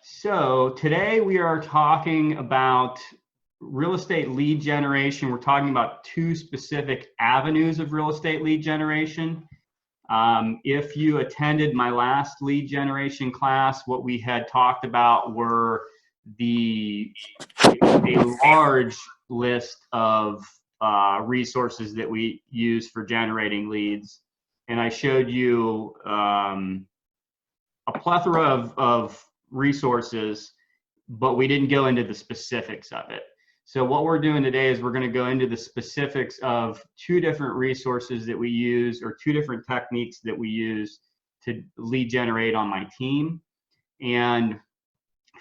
So today we are talking about real estate lead generation. We're talking about two specific avenues of real estate lead generation. If you attended my last lead generation class, what we had talked about were a large list of resources that we use for generating leads. And I showed you a plethora of resources, but we didn't go into the specifics of it. So what we're doing today is we're going to go into the specifics of two different resources that we use, or two different techniques that we use to lead generate on my team. And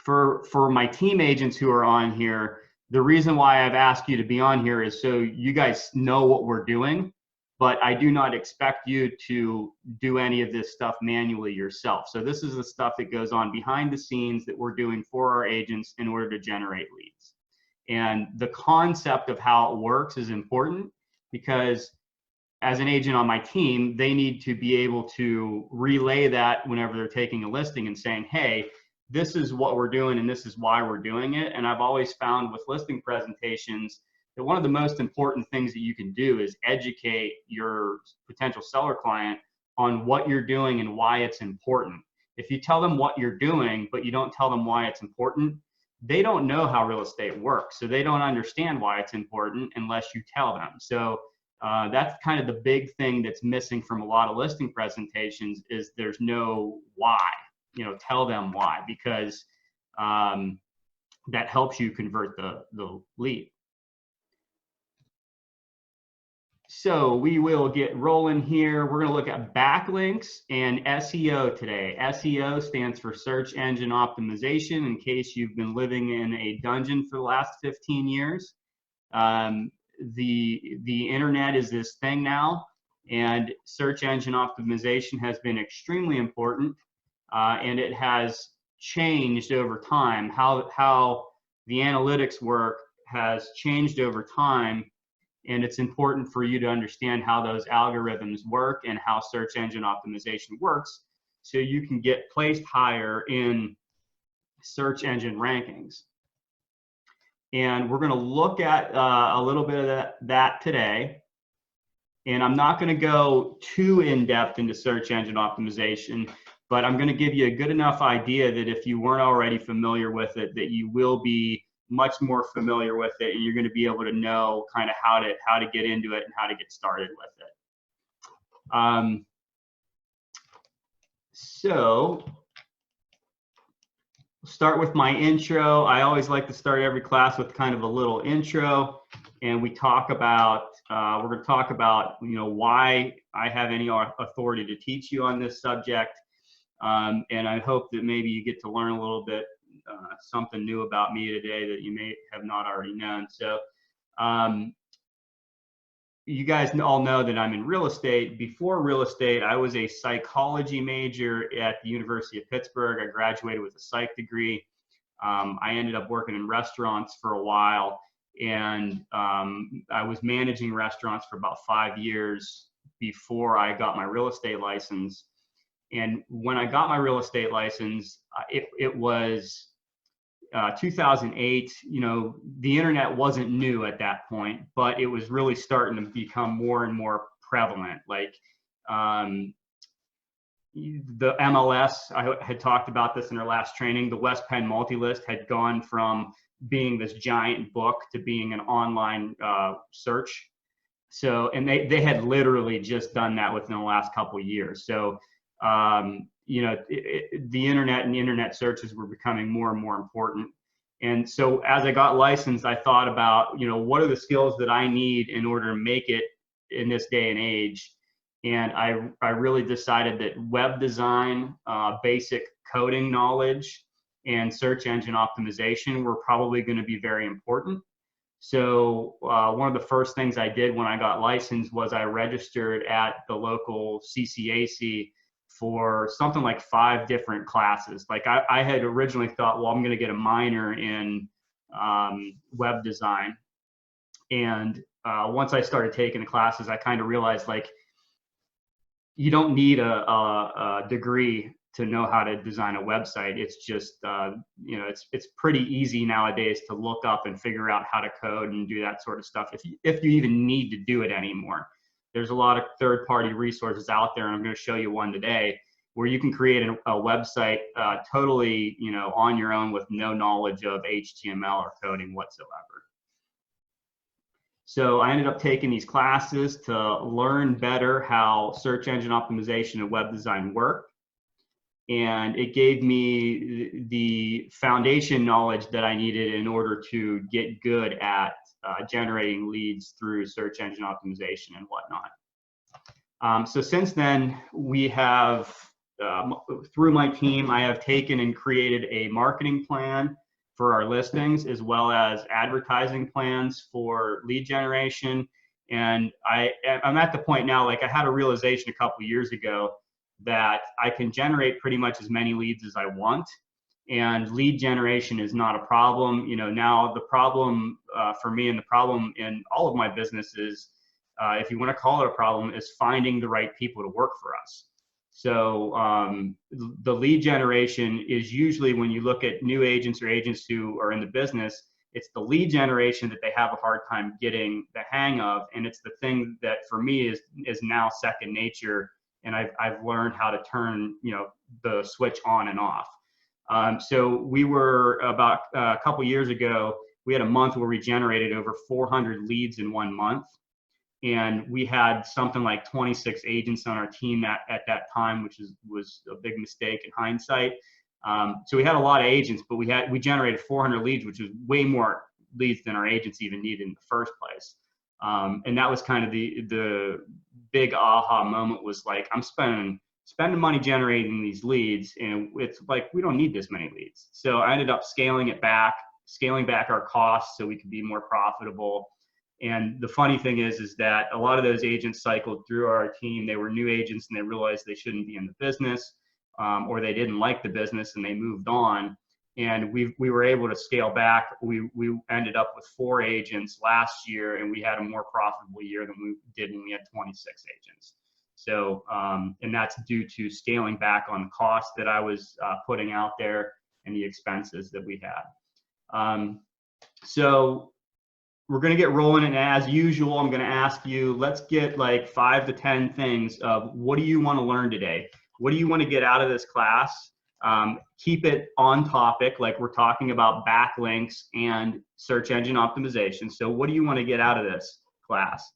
for my team agents who are on here, the reason why I've asked you to be on here is so you guys know what we're doing, but I do not expect you to do any of this stuff manually yourself. So this is the stuff that goes on behind the scenes that we're doing for our agents in order to generate leads. And the concept of how it works is important, because as an agent on my team, they need to be able to relay that whenever they're taking a listing and saying, hey, this is what we're doing and this is why we're doing it. And I've always found with listing presentations that one of the most important things that you can do is educate your potential seller client on what you're doing and why it's important. If you tell them what you're doing, but you don't tell them why it's important, they don't know how real estate works. So they don't understand why it's important unless you tell them. So that's kind of the big thing that's missing from a lot of listing presentations, is there's no why. Tell them why, because that helps you convert the lead. So we will get rolling here. We're going to look at backlinks and SEO today. SEO stands for search engine optimization, in case you've been living in a dungeon for the last 15 years. The internet is this thing now, and search engine optimization has been extremely important, and it has changed over time. How the analytics work has changed over time. And it's important for you to understand how those algorithms work and how search engine optimization works, so you can get placed higher in search engine rankings. And we're going to look at a little bit of that today. And I'm not going to go too in-depth into search engine optimization, but I'm going to give you a good enough idea that if you weren't already familiar with it, that you will be much more familiar with it, and you're going to be able to know kind of how to get into it and how to get started with it. So start with my intro. I always like to start every class with kind of a little intro, and we talk about we're going to talk about why I have any authority to teach you on this subject, and I hope that maybe you get to learn a little bit something new about me today that you may have not already known. So you guys all know that I'm in real estate. Before real estate, I was a psychology major at the University of Pittsburgh. I graduated with a psych degree. I ended up working in restaurants for a while, and I was managing restaurants for about 5 years before I got my real estate license. And when I got my real estate license, it was 2008. The internet wasn't new at that point, but it was really starting to become more and more prevalent. Like the MLS, I had talked about this in our last training, the West Penn multi-list had gone from being this giant book to being an online search. So, and they had literally just done that within the last couple of years. So, the internet and the internet searches were becoming more and more important. And so as I got licensed, I thought about, what are the skills that I need in order to make it in this day and age? And I really decided that web design, basic coding knowledge, and search engine optimization were probably going to be very important. So one of the first things I did when I got licensed was I registered at the local CCAC for something like 5 different classes. Like I had originally thought, well, I'm going to get a minor in web design. And once I started taking the classes, I kind of realized, like, you don't need a degree know how to design a website. It's just, you know, it's pretty easy nowadays to look up and figure out how to code and do that sort of stuff, if you even need to do it anymore. There's a lot of third-party resources out there, and I'm going to show you one today where you can create a website totally, you know, on your own with no knowledge of HTML or coding whatsoever. So I ended up taking these classes to learn better how search engine optimization and web design work. And it gave me the foundation knowledge that I needed in order to get good at generating leads through search engine optimization and whatnot. So since then, we have, through my team, I have taken and created a marketing plan for our listings, as well as advertising plans for lead generation. And I'm at the point now, like I had a realization a couple of years ago that I can generate pretty much as many leads as I want, and lead generation is not a problem. You know, now the problem for me, and the problem in all of my businesses, if you want to call it a problem, is finding the right people to work for us. So the lead generation is usually, when you look at new agents or agents who are in the business, it's the lead generation that they have a hard time getting the hang of, and it's the thing that for me is now second nature, and I've learned how to turn, you know, the switch on and off. So we were about a couple years ago, we had a month where we generated over 400 leads in 1 month. And we had something like 26 agents on our team at that time, which was a big mistake in hindsight. So we had a lot of agents, but we generated 400 leads, which was way more leads than our agents even needed in the first place. And that was kind of the big aha moment, was like, I'm spending money generating these leads, and it's like, we don't need this many leads. So I ended up scaling back our costs so we could be more profitable. And the funny thing is that a lot of those agents cycled through our team. They were new agents and they realized they shouldn't be in the business, or they didn't like the business and they moved on. And we were able to scale back. We ended up with 4 agents last year, and we had a more profitable year than we did when we had 26 agents. So, and that's due to scaling back on the cost that I was putting out there and the expenses that we had. So we're going to get rolling, and as usual, I'm going to ask you, let's get like 5 to 10 things of what do you want to learn today? What do you want to get out of this class? Keep it on topic, like we're talking about backlinks and search engine optimization. So what do you want to get out of this class?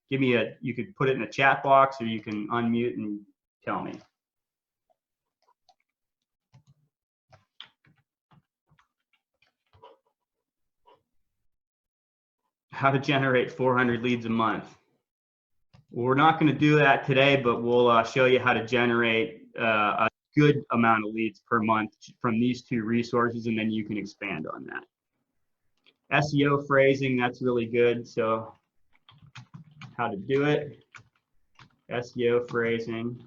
Give me you could put it in a chat box, or you can unmute and tell me. How to generate 400 leads a month. Well, we're not going to do that today, but we'll show you how to generate a good amount of leads per month from these 2 resources, and then you can expand on that. SEO phrasing, that's really good. So how to do it, SEO phrasing.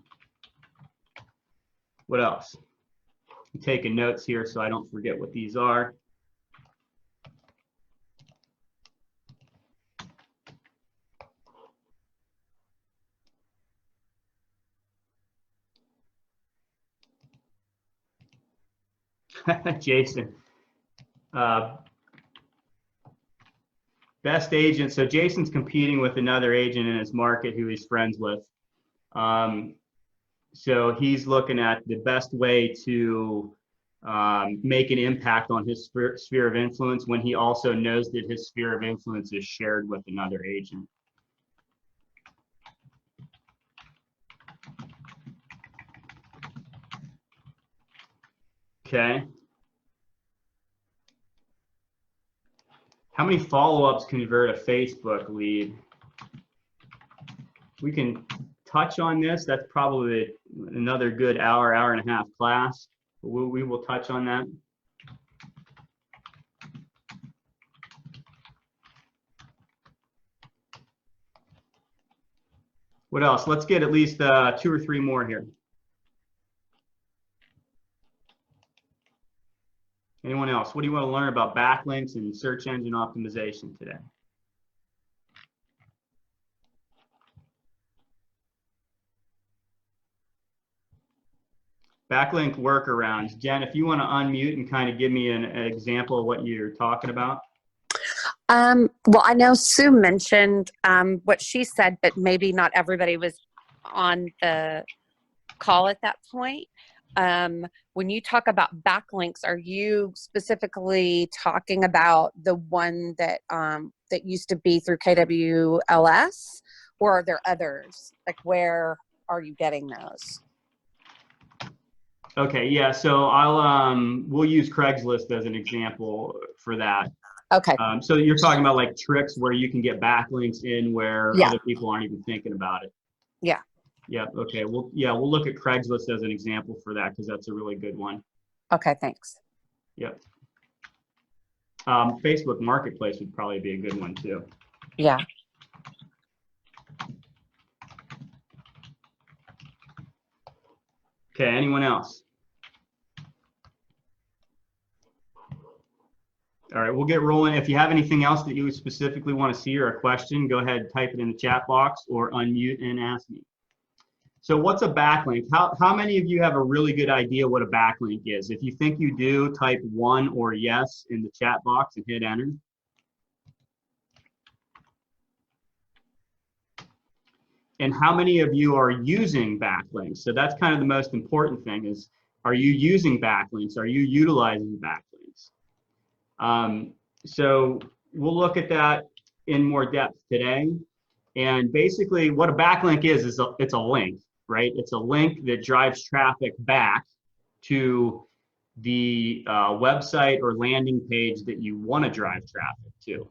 What else? I'm taking notes here so I don't forget what these are. Jason, best agent. So Jason's competing with another agent in his market who he's friends with. So he's looking at the best way to make an impact on his sphere of influence when he also knows that his sphere of influence is shared with another agent. Okay. How many follow-ups convert a Facebook lead? We can touch on this. That's probably another good hour and a half class. We will touch on that. What else? Let's get at least 2 or 3 more here. Anyone else? What do you want to learn about backlinks and search engine optimization today? Backlink workarounds. Jen, if you want to unmute and kind of give me an example of what you're talking about. Well, I know Sue mentioned what she said, but maybe not everybody was on the call at that point. When you talk about backlinks, are you specifically talking about the one that that used to be through KWLS, or are there others? Like, where are you getting those? Okay, yeah. So we'll use Craigslist as an example for that. Okay. So you're talking about like tricks where you can get backlinks in where Yeah. other people aren't even thinking about it. Yeah. Yeah. Okay. Well, yeah, we'll look at Craigslist as an example for that because that's a really good one. Okay. Thanks. Yep. Facebook Marketplace would probably be a good one too. Yeah. Okay. Anyone else? All right, we'll get rolling. If you have anything else that you specifically want to see or a question, go ahead, type it in the chat box or unmute and ask me. So what's a backlink? How many of you have a really good idea what a backlink is? If you think you do, type 1 or yes in the chat box and hit enter. And how many of you are using backlinks? So that's kind of the most important thing is, are you using backlinks? Are you utilizing backlinks? So we'll look at that in more depth today. And basically what a backlink is it's a link, right? It's a link that drives traffic back to the website or landing page that you want to drive traffic to.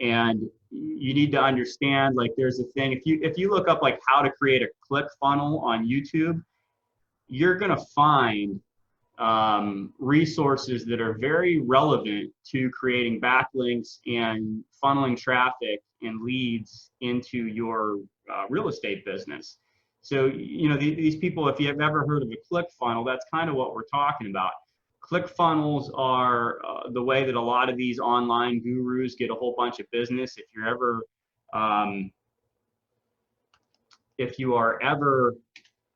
And you need to understand, like, there's a thing, if you look up like how to create a click funnel on YouTube, you're going to find resources that are very relevant to creating backlinks and funneling traffic and leads into your real estate business. So, you know, these people, if you've ever heard of a click funnel, that's kind of what we're talking about. Click funnels are the way that a lot of these online gurus get a whole bunch of business. If you are ever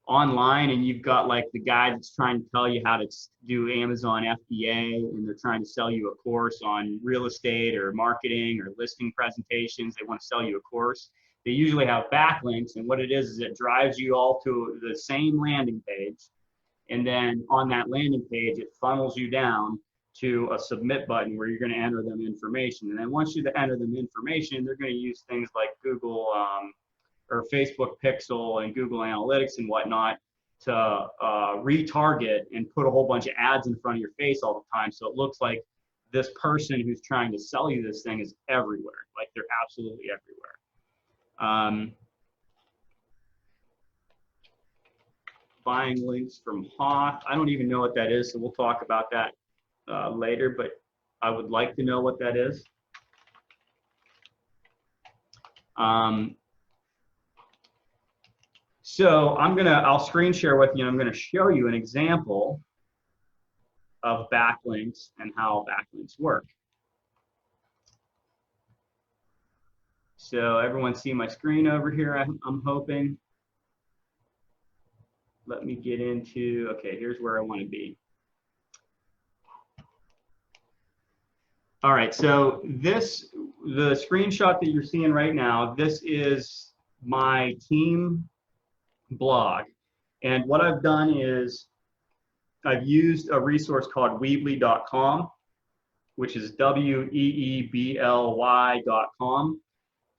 online and you've got like the guy that's trying to tell you how to do Amazon FBA and they're trying to sell you a course on real estate or marketing or listing presentations, they want to sell you a course. They usually have backlinks, and what it is it drives you all to the same landing page. And then on that landing page, it funnels you down to a submit button where you're going to enter them information. And then once you enter them information, they're going to use things like Google or Facebook Pixel and Google Analytics and whatnot to retarget and put a whole bunch of ads in front of your face all the time. So it looks like this person who's trying to sell you this thing is everywhere. Like, they're absolutely everywhere. Buying links from Hoth. I don't even know what that is, so we'll talk about that later, but I would like to know what that is. So I'll screen share with you, and I'm gonna show you an example of backlinks and how backlinks work. So everyone see my screen over here, I'm hoping. Let me get into, okay, here's where I want to be. All right, so the screenshot that you're seeing right now, this is my team blog. And what I've done is I've used a resource called Weebly.com, which is WEEBLY.com,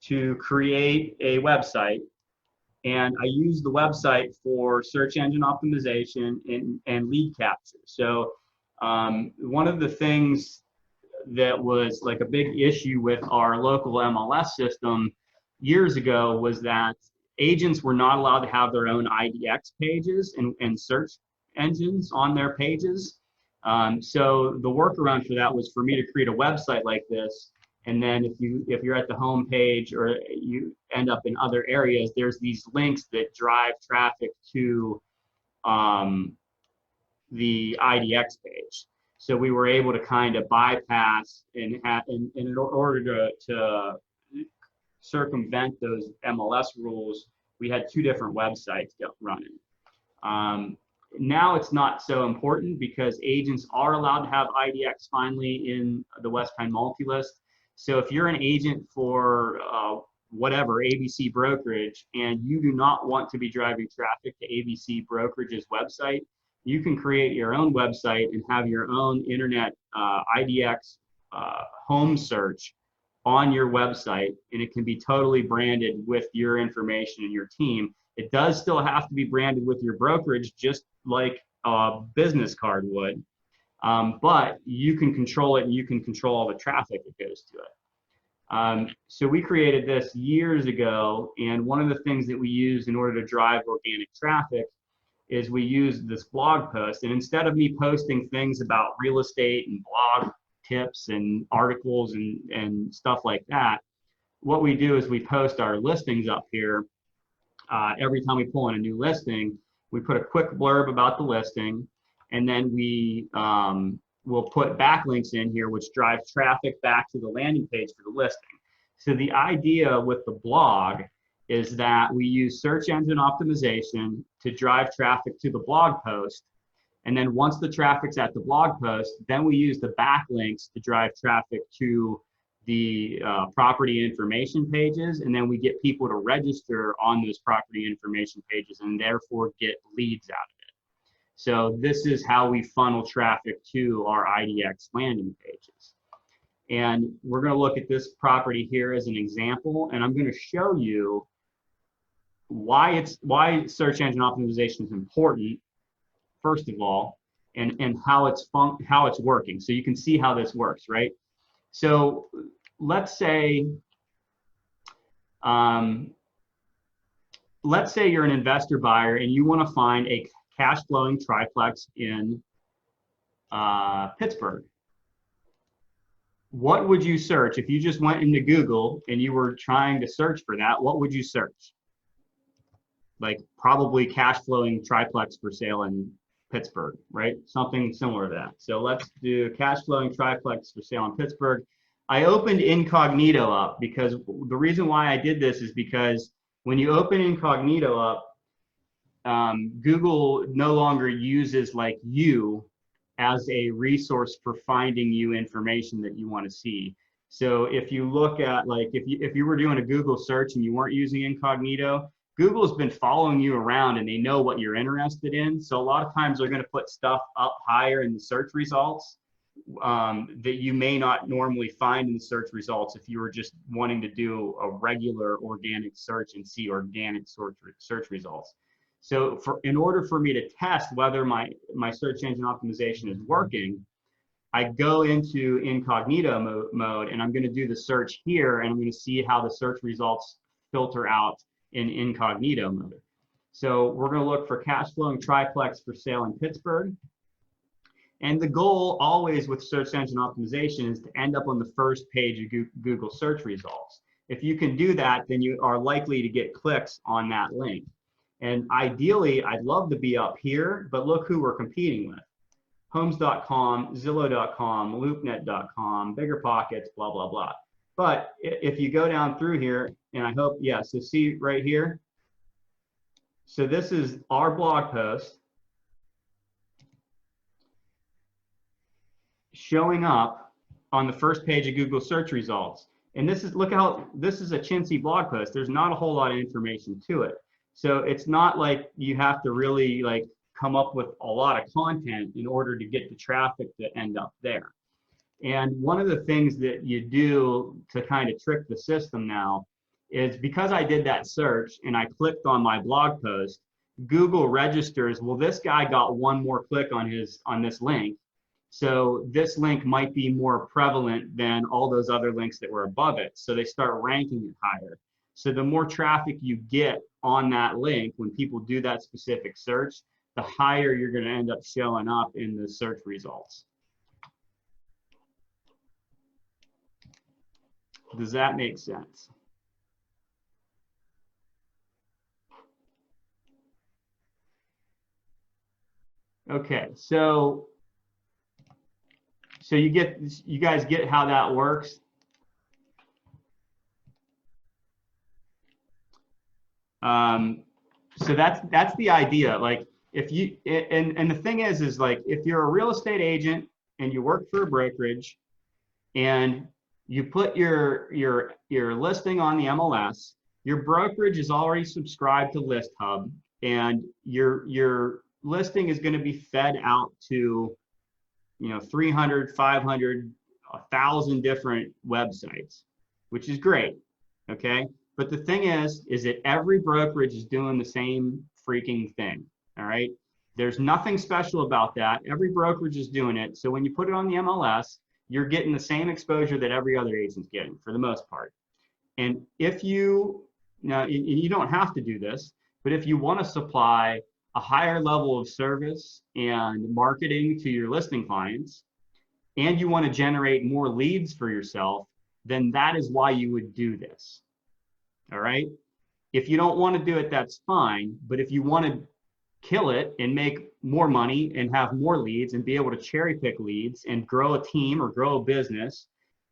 to create a website. And I use the website for search engine optimization and lead capture. So one of the things that was like a big issue with our local MLS system years ago was that agents were not allowed to have their own IDX pages and search engines on their pages. So the workaround for that was for me to create a website like this. And then if you're at the home page or you end up in other areas, there's these links that drive traffic to the IDX page. So we were able to kind of bypass and in order to circumvent those MLS rules, we had two different websites running. Now it's not so important because agents are allowed to have IDX finally in the West Penn multi-list. So if you're an agent for whatever, ABC Brokerage, and you do not want to be driving traffic to ABC Brokerage's website, you can create your own website and have your own internet IDX home search on your website, and it can be totally branded with your information and your team. It does still have to be branded with your brokerage, just like a business card would, but you can control it and you can control all the traffic that goes to it. So we created this years ago, and one of the things that we use in order to drive organic traffic is we use this blog post. And instead of me posting things about real estate and blog tips and articles and stuff like that, what we do is we post our listings up here. Every time we pull in a new listing, we put a quick blurb about the listing, and then we will put backlinks in here, which drive traffic back to the landing page for the listing. So the idea with the blog is that we use search engine optimization to drive traffic to the blog post. And then once the traffic's at the blog post, then we use the backlinks to drive traffic to the property information pages. And then we get people to register on those property information pages and therefore get leads out of it. So this is how we funnel traffic to our IDX landing pages. And we're going to look at this property here as an example, and I'm going to show you why search engine optimization is important, first of all, and how it's working. So you can see how this works, right? So let's say you're an investor buyer and you want to find a cash flowing triplex in Pittsburgh. What would you search if you just went into Google and you were trying to search for that? What would you search? Like probably cash flowing triplex for sale in Pittsburgh, right? Something similar to that. So let's do cash flowing triplex for sale in Pittsburgh. I opened incognito up because the reason why I did this is because when you open incognito up, Google no longer uses like you as a resource for finding you information that you want to see. So if you look at like, if you were doing a Google search and you weren't using incognito, Google's been following you around and they know what you're interested in. So a lot of times they're going to put stuff up higher in the search results that you may not normally find in the search results if you were just wanting to do a regular organic search and see organic search results. So in order for me to test whether my search engine optimization is working, I go into incognito mode and I'm going to do the search here, and I'm going to see how the search results filter out in incognito mode. So we're going to look for cash flowing triplex for sale in Pittsburgh. And the goal always with search engine optimization is to end up on the first page of Google search results. If you can do that, then you are likely to get clicks on that link. And ideally, I'd love to be up here, but look who we're competing with. Homes.com, Zillow.com, LoopNet.com, BiggerPockets, blah, blah, blah. But if you go down through here, and I hope, yeah, so see right here. So this is our blog post showing up on the first page of Google search results. And this is, look how, this is a chintzy blog post. There's not a whole lot of information to it. So it's not like you have to really like come up with a lot of content in order to get the traffic to end up there. And one of the things that you do to kind of trick the system now is because I did that search and I clicked on my blog post, Google registers, well, this guy got one more click on this link. So this link might be more prevalent than all those other links that were above it. So they start ranking it higher. So the more traffic you get on that link, when people do that specific search, the higher you're going to end up showing up in the search results. Does that make sense? Okay, so you guys get how that works? So that's the idea. Like if you, and the thing is like, if you're a real estate agent and you work for a brokerage and you put your listing on the MLS, your brokerage is already subscribed to List Hub, and your listing is going to be fed out to, 300, 500, 1,000 different websites, which is great. Okay. But the thing is that every brokerage is doing the same freaking thing. All right. There's nothing special about that. Every brokerage is doing it. So when you put it on the MLS, you're getting the same exposure that every other agent's getting for the most part. And if you, now, you don't have to do this, but if you want to supply a higher level of service and marketing to your listing clients, and you want to generate more leads for yourself, then that is why you would do this. All right. If you don't want to do it, that's fine. But if you want to kill it and make more money and have more leads and be able to cherry pick leads and grow a team or grow a business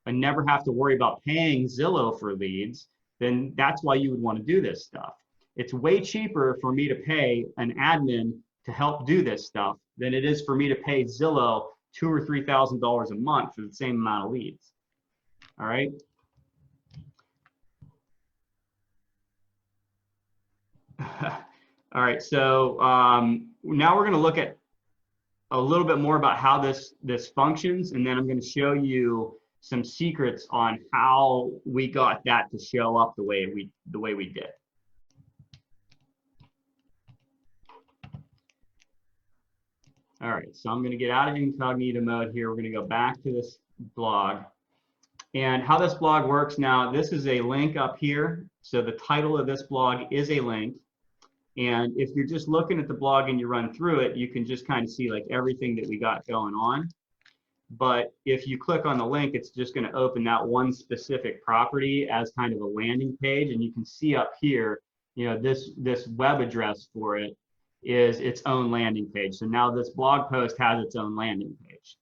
and never have to worry about paying Zillow for leads, then that's why you would want to do this stuff. It's way cheaper for me to pay an admin to help do this stuff than it is for me to pay Zillow $2,000 or $3,000 a month for the same amount of leads. All right. All right. So now we're going to look at a little bit more about how this functions, and then I'm going to show you some secrets on how we got that to show up the way we did. All right, so I'm going to get out of incognito mode here. We're going to go back to this blog. And how this blog works now, this is a link up here. So the title of this blog is a link. And if you're just looking at the blog and you run through it, you can just kind of see like everything that we got going on. But if you click on the link, it's just going to open that one specific property as kind of a landing page. And you can see up here, this web address for it is its own landing page. So now this blog post has its own landing page.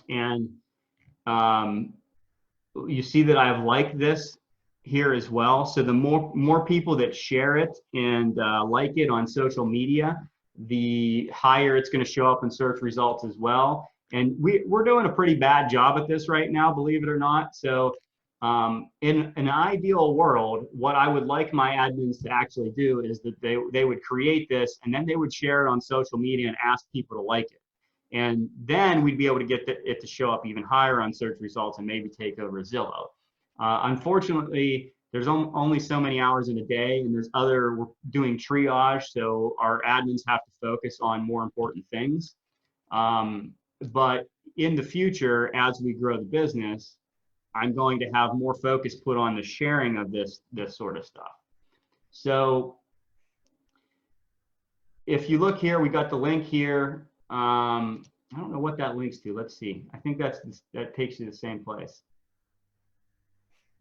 And you see that I've liked this here as well. So the more people that share it and like it on social media, the higher it's going to show up in search results as well. And we're doing a pretty bad job at this right now, believe it or not. So in an ideal world, what I would like my admins to actually do is that they would create this and then they would share it on social media and ask people to like it. And then we'd be able to get it to show up even higher on search results and maybe take over Zillow. Unfortunately, there's only so many hours in a day, and we're doing triage, so our admins have to focus on more important things. But in the future, as we grow the business, I'm going to have more focus put on the sharing of this sort of stuff. So if you look here, we got the link here. I don't know what that links to. Let's see. I think that takes you to the same place.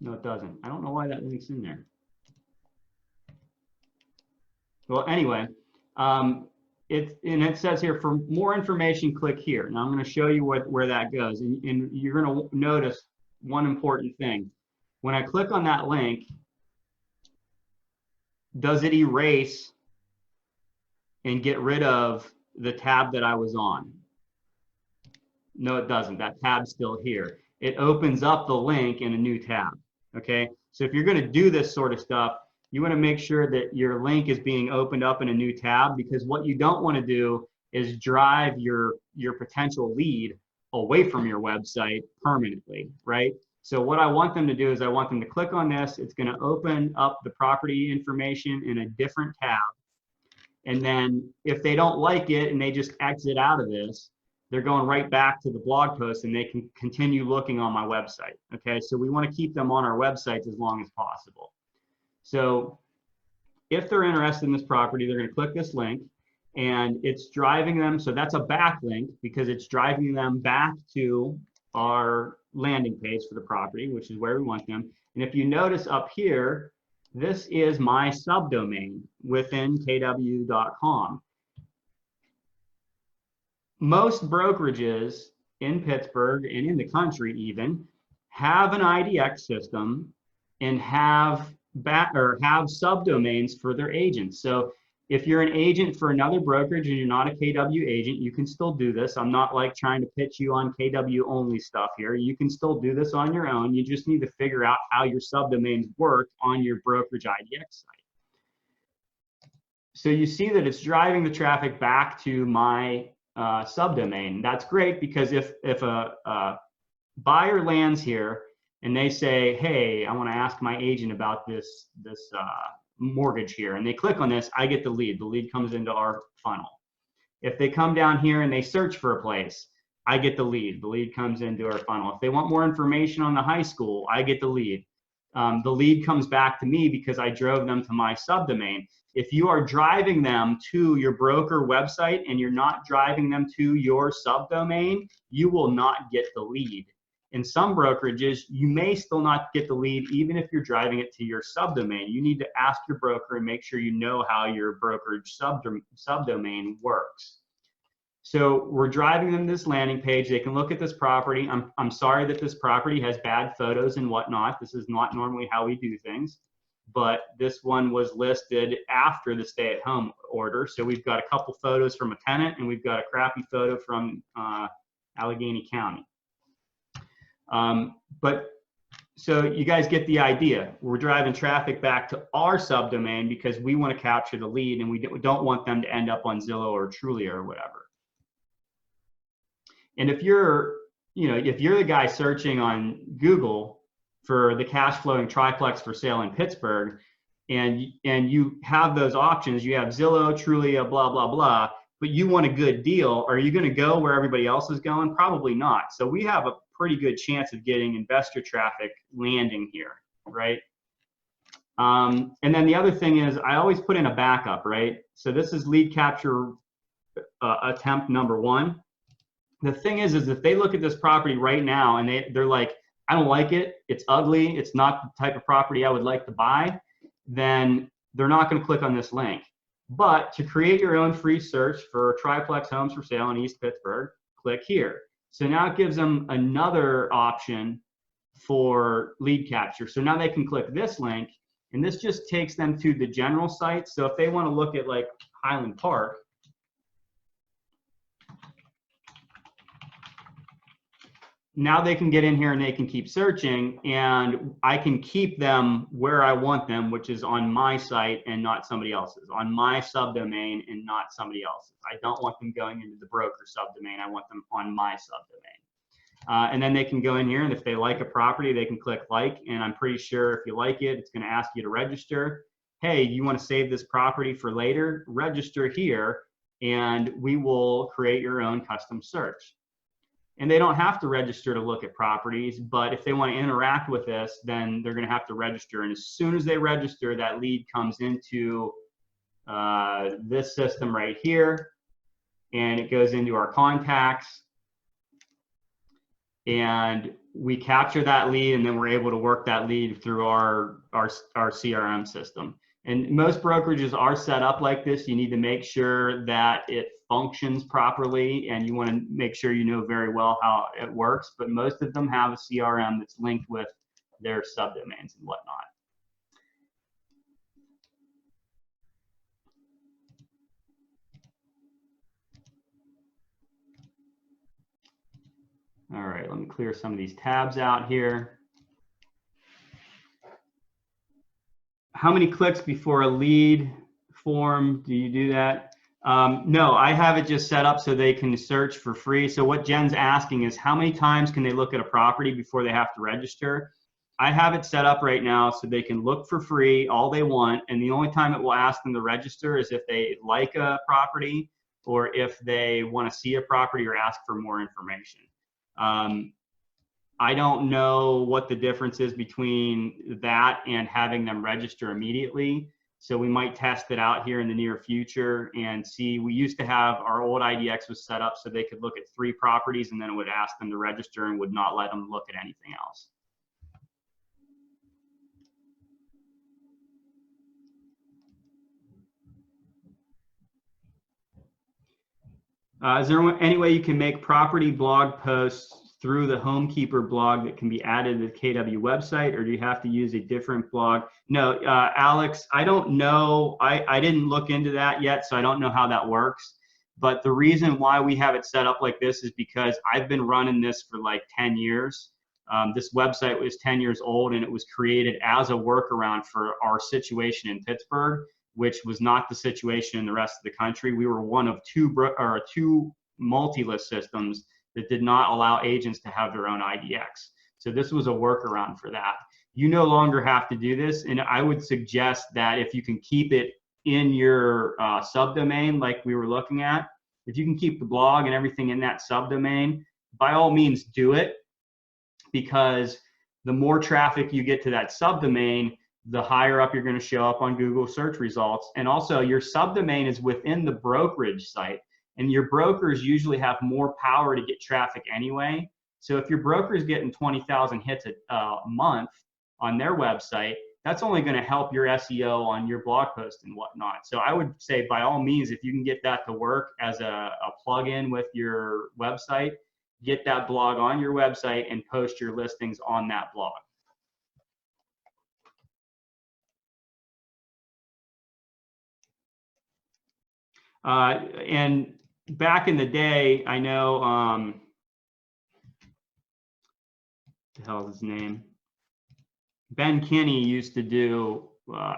No, it doesn't. I don't know why that link's in there. Well, anyway, it says here, for more information, click here. Now I'm going to show you where that goes, and you're going to notice one important thing. When I click on that link, does it erase and get rid of the tab that I was on? No, it doesn't. That tab's still here. It opens up the link in a new tab. Okay, so if you're going to do this sort of stuff, you want to make sure that your link is being opened up in a new tab, because what you don't want to do is drive your potential lead away from your website permanently, right? So what I want them to do is I want them to click on this. It's going to open up the property information in a different tab. And then if they don't like it and they just exit out of this, they're going right back to the blog post and they can continue looking on my website. Okay, so we want to keep them on our websites as long as possible. So if they're interested in this property, they're going to click this link and it's driving them. So that's a backlink because it's driving them back to our landing page for the property, which is where we want them. And if you notice up here, this is my subdomain within kw.com. Most brokerages in Pittsburgh and in the country even have an IDX system and have subdomains for their agents. So If you're an agent for another brokerage and you're not a KW agent, you can still do this. I'm not like trying to pitch you on KW only stuff here. You can still do this on your own. You just need to figure out how your subdomains work on your brokerage IDX site. So you see that it's driving the traffic back to my subdomain. That's great, because if a buyer lands here and they say, hey, I want to ask my agent about this mortgage here, and they click on this, I get the lead. The lead comes into our funnel. If they come down here and they search for a place, I get the lead. The lead comes into our funnel. If they want more information on the high school, I get the lead. The lead comes back to me because I drove them to my subdomain. If you are driving them to your broker website and you're not driving them to your subdomain, you will not get the lead. In some brokerages, you may still not get the lead even if you're driving it to your subdomain. You need to ask your broker and make sure you know how your brokerage subdomain works. So we're driving them to this landing page. They can look at this property. I'm sorry that this property has bad photos and whatnot. This is not normally how we do things, but this one was listed after the stay-at-home order. So we've got a couple photos from a tenant, and we've got a crappy photo from Allegheny County. So you guys get the idea. We're driving traffic back to our subdomain because we want to capture the lead, and we don't want them to end up on Zillow or Trulia or whatever. And if you're the guy searching on Google for the cash flowing triplex for sale in Pittsburgh, and you have those options, you have Zillow, Trulia, blah, blah, blah, but you want a good deal, are you going to go where everybody else is going? Probably not. So we have a pretty good chance of getting investor traffic landing here, right? And then the other thing is I always put in a backup, right? So this is lead capture attempt number 1. The thing is if they look at this property right now and they're like, I don't like it, it's ugly, it's not the type of property I would like to buy, then they're not going to click on this link. But to create your own free search for triplex homes for sale in East Pittsburgh, click here. So now it gives them another option for lead capture. So now they can click this link, and this just takes them to the general site. So if they want to look at like Highland Park, now they can get in here and they can keep searching, and I can keep them where I want them, which is on my site and not somebody else's, on my subdomain and not somebody else's. I don't want them going into the broker subdomain. I want them on my subdomain. And then they can go in here, and if they like a property, they can click like, and I'm pretty sure if you like it, it's going to ask you to register. Hey, you want to save this property for later? Register here, and we will create your own custom search. And they don't have to register to look at properties, but if they want to interact with this, then they're going to have to register. And as soon as they register, that lead comes into this system right here, and it goes into our contacts. And we capture that lead, and then we're able to work that lead through our CRM system. And most brokerages are set up like this. You need to make sure that it functions properly, and you want to make sure you know very well how it works. But most of them have a CRM that's linked with their subdomains and whatnot. All right, let me clear some of these tabs out here. How many clicks before a lead form do you do that? No, I have it just set up so they can search for free. So what Jen's asking is how many times can they look at a property before they have to register? I have it set up right now so they can look for free all they want, and the only time it will ask them to register is if they like a property or if they want to see a property or ask for more information. I don't know what the difference is between that and having them register immediately. So we might test it out here in the near future and see. We used to have our old IDX was set up so they could look at 3 properties, and then it would ask them to register and would not let them look at anything else. Is there any way you can make property blog posts through the Homekeeper blog that can be added to the KW website, or do you have to use a different blog? No, Alex, I don't know. I didn't look into that yet, so I don't know how that works. But the reason why we have it set up like this is because I've been running this for like 10 years. This website was 10 years old, and it was created as a workaround for our situation in Pittsburgh, which was not the situation in the rest of the country. We were one of two multi-list systems that did not allow agents to have their own IDX. So this was a workaround for that. You no longer have to do this, and I would suggest that if you can keep it in your subdomain like we were looking at, if you can keep the blog and everything in that subdomain, by all means do it, because the more traffic you get to that subdomain, the higher up you're going to show up on Google search results. And also your subdomain is within the brokerage site, and your brokers usually have more power to get traffic anyway. So if your broker is getting 20,000 hits a month on their website, that's only going to help your SEO on your blog post and whatnot. So I would say by all means, if you can get that to work as a plug-in with your website, get that blog on your website and post your listings on that blog. And back in the day, I know, what the hell is his name? Ben Kinney used to do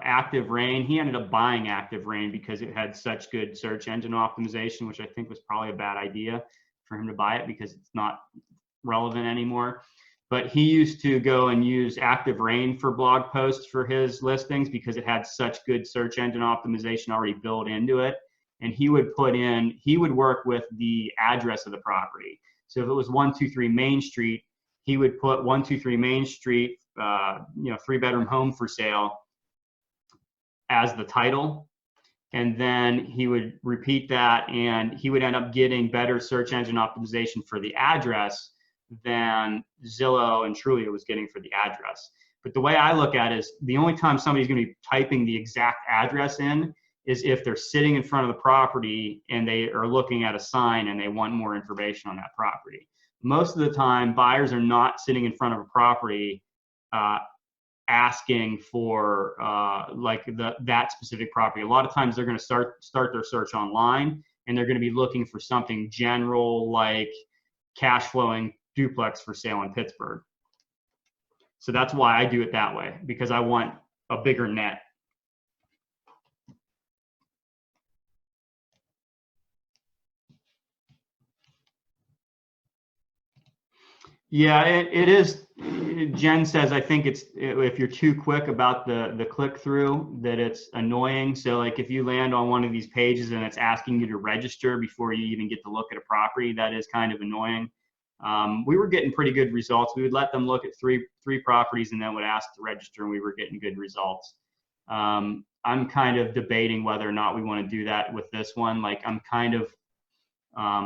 Active Rain. He ended up buying Active Rain because it had such good search engine optimization, which I think was probably a bad idea for him to buy it because it's not relevant anymore. But he used to go and use Active Rain for blog posts for his listings because it had such good search engine optimization already built into it. And he would work with the address of the property. So if it was 123 Main Street, he would put 123 Main Street, 3-bedroom home for sale as the title. And then he would repeat that, and he would end up getting better search engine optimization for the address than Zillow and Trulia was getting for the address. But the way I look at it is the only time somebody's going to be typing the exact address in is if they're sitting in front of the property and they are looking at a sign and they want more information on that property. Most of the time, buyers are not sitting in front of a property asking for that specific property. A lot of times they're going to start their search online, and they're going to be looking for something general like cash flowing duplex for sale in Pittsburgh. So that's why I do it that way, because I want a bigger net. Yeah, it is. Jen says, I think it's, if you're too quick about the click through, that it's annoying. So like if you land on one of these pages and it's asking you to register before you even get to look at a property, that is kind of annoying. We were getting pretty good results. We would let them look at three properties and then would ask to register, and we were getting good results. I'm kind of debating whether or not we want to do that with this one. Like I'm kind of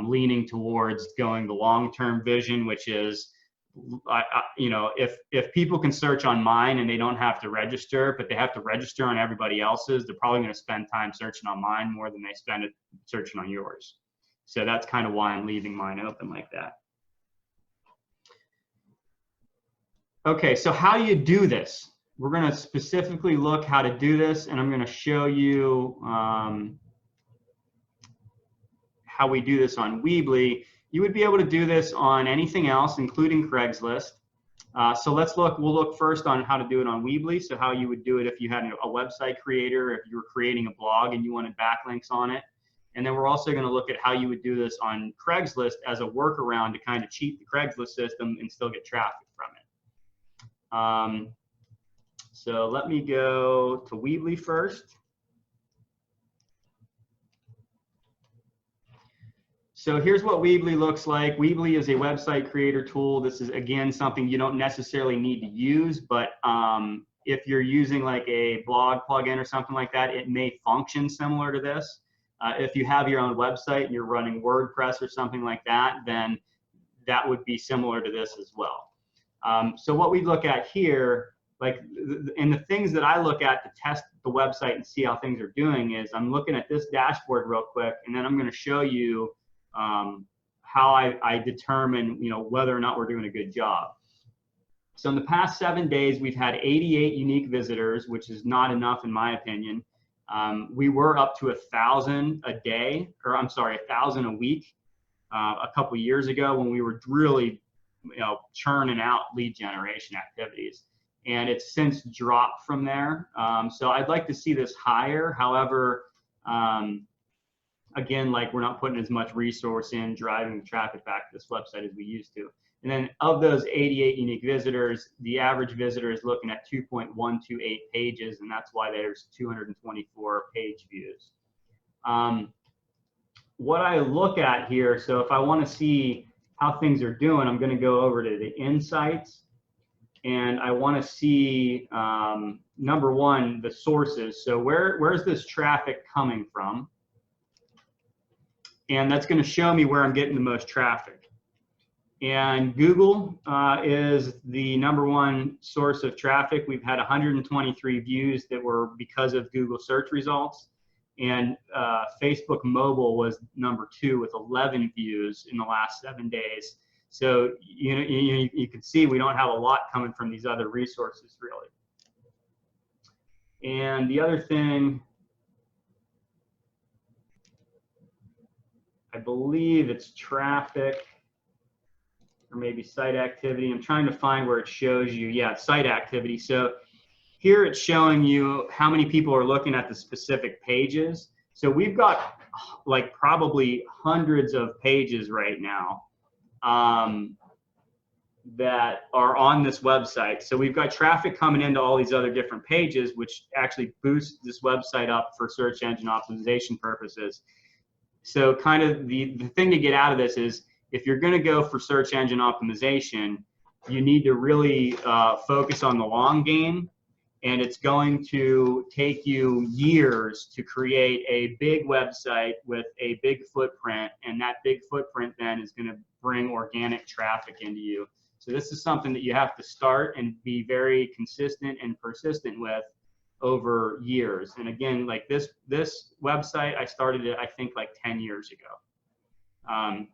leaning towards going the long-term vision, which is, if people can search on mine and they don't have to register, but they have to register on everybody else's, they're probably going to spend time searching on mine more than they spend it searching on yours. So that's kind of why I'm leaving mine open like that. Okay, so how do you do this? We're going to specifically look how to do this, and I'm going to show you how we do this on Weebly. You would be able to do this on anything else, including Craigslist. So we'll look first on how to do it on Weebly. So how you would do it if you had a website creator, if you were creating a blog and you wanted backlinks on it. And then we're also going to look at how you would do this on Craigslist as a workaround to kind of cheat the Craigslist system and still get traffic from it. So let me go to Weebly first. So here's what Weebly looks like. Weebly is a website creator tool. This is, again, something you don't necessarily need to use, but if you're using like a blog plugin or something like that, it may function similar to this. If you have your own website and you're running WordPress or something like that, then that would be similar to this as well. So what we look at here, and the things that I look at to test the website and see how things are doing is I'm looking at this dashboard real quick, and then I'm going to show you how I determine, whether or not we're doing a good job. So in the past 7 days, we've had 88 unique visitors, which is not enough in my opinion. We were up to 1,000 a day, or I'm sorry, 1,000 a week a couple years ago when we were really, churning out lead generation activities. And it's since dropped from there. So I'd like to see this higher. However, again, like we're not putting as much resource in driving the traffic back to this website as we used to. And then of those 88 unique visitors, the average visitor is looking at 2.128 pages, and that's why there's 224 page views. What I look at here, so if I want to see how things are doing, I'm going to go over to the insights, and I want to see, number one, the sources. So where's this traffic coming from? And that's going to show me where I'm getting the most traffic. And Google is the #1 source of traffic. We've had 123 views that were because of Google search results. And Facebook mobile was #2 with 11 views in the last 7 days. So you can see we don't have a lot coming from these other resources really. And the other thing, I believe it's traffic or maybe site activity. I'm trying to find where it shows you. Yeah, site activity. So here it's showing you how many people are looking at the specific pages. So we've got like probably hundreds of pages right now that are on this website. So we've got traffic coming into all these other different pages, which actually boosts this website up for search engine optimization purposes. So kind of the thing to get out of this is if you're going to go for search engine optimization, you need to really focus on the long game. And it's going to take you years to create a big website with a big footprint. And that big footprint then is going to bring organic traffic into you. So this is something that you have to start and be very consistent and persistent with over years. And again, like this website, I started it, I think like 10 years ago.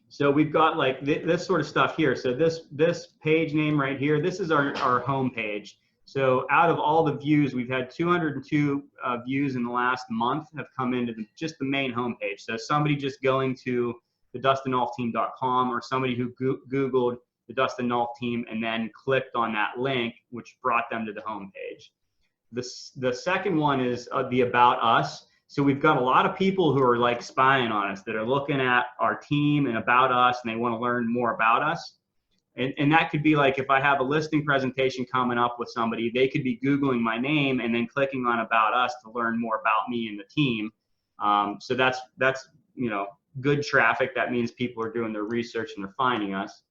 So we've got like this sort of stuff here. So this page name right here, this is our home page. So out of all the views, we've had 202 views in the last month have come into just the main homepage. So somebody just going to the DustinNulfTeam.com or somebody who Googled the Dustin Nulf team and then clicked on that link, which brought them to the homepage. The second one is the About Us. So we've got a lot of people who are like spying on us that are looking at our team and About Us, and they want to learn more about us. And that could be like if I have a listing presentation coming up with somebody, they could be Googling my name and then clicking on About Us to learn more about me and the team. So that's good traffic. That means people are doing their research and they're finding us.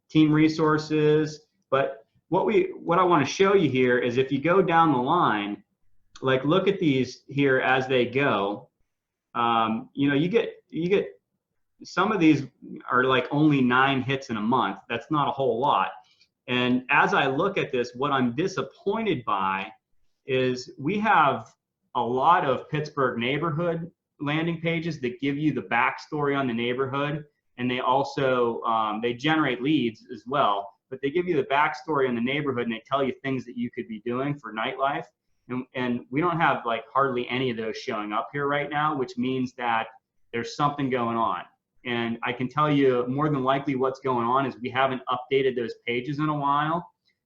Team resources. But what I want to show you here is if you go down the line, like look at these here as they go. You get some of these are like only 9 hits in a month. That's not a whole lot. And as I look at this, what I'm disappointed by is we have a lot of Pittsburgh neighborhood landing pages that give you the backstory on the neighborhood. And they also, they generate leads as well, but they give you the backstory on the neighborhood and they tell you things that you could be doing for nightlife. And we don't have like hardly any of those showing up here right now, which means that there's something going on. And I can tell you more than likely what's going on is we haven't updated those pages in a while.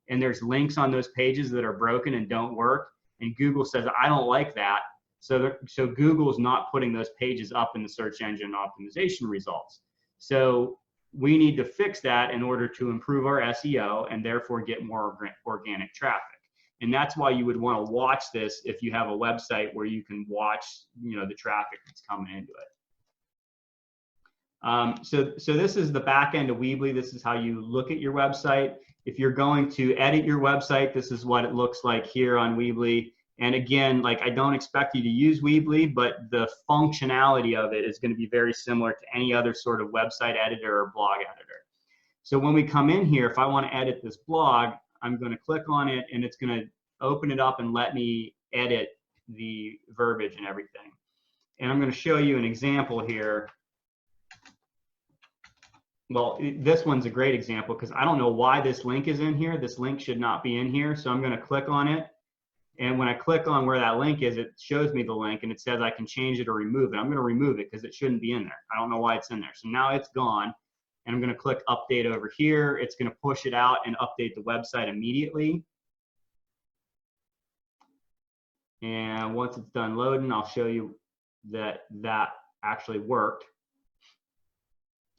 And there's links on those pages that are broken and don't work. And Google says, I don't like that. So Google's not putting those pages up in the search engine optimization results. So we need to fix that in order to improve our SEO and therefore get more organic traffic. And that's why you would want to watch this if you have a website where you can watch, the traffic that's coming into it. So this is the back end of Weebly. This is how you look at your website. If you're going to edit your website, this is what it looks like here on Weebly. And again, like I don't expect you to use Weebly, but the functionality of it is going to be very similar to any other sort of website editor or blog editor. So when we come in here, if I want to edit this blog, I'm going to click on it and it's going to open it up and let me edit the verbiage and everything. And I'm going to show you an example here well, this one's a great example because I don't know why this link is in here. This link should not be in here. So I'm going to click on it. And when I click on where that link is, it shows me the link and it says I can change it or remove it. I'm going to remove it because it shouldn't be in there. I don't know why it's in there. So now it's gone. And I'm going to click update over here. It's going to push it out and update the website immediately. And once it's done loading, I'll show you that that actually worked.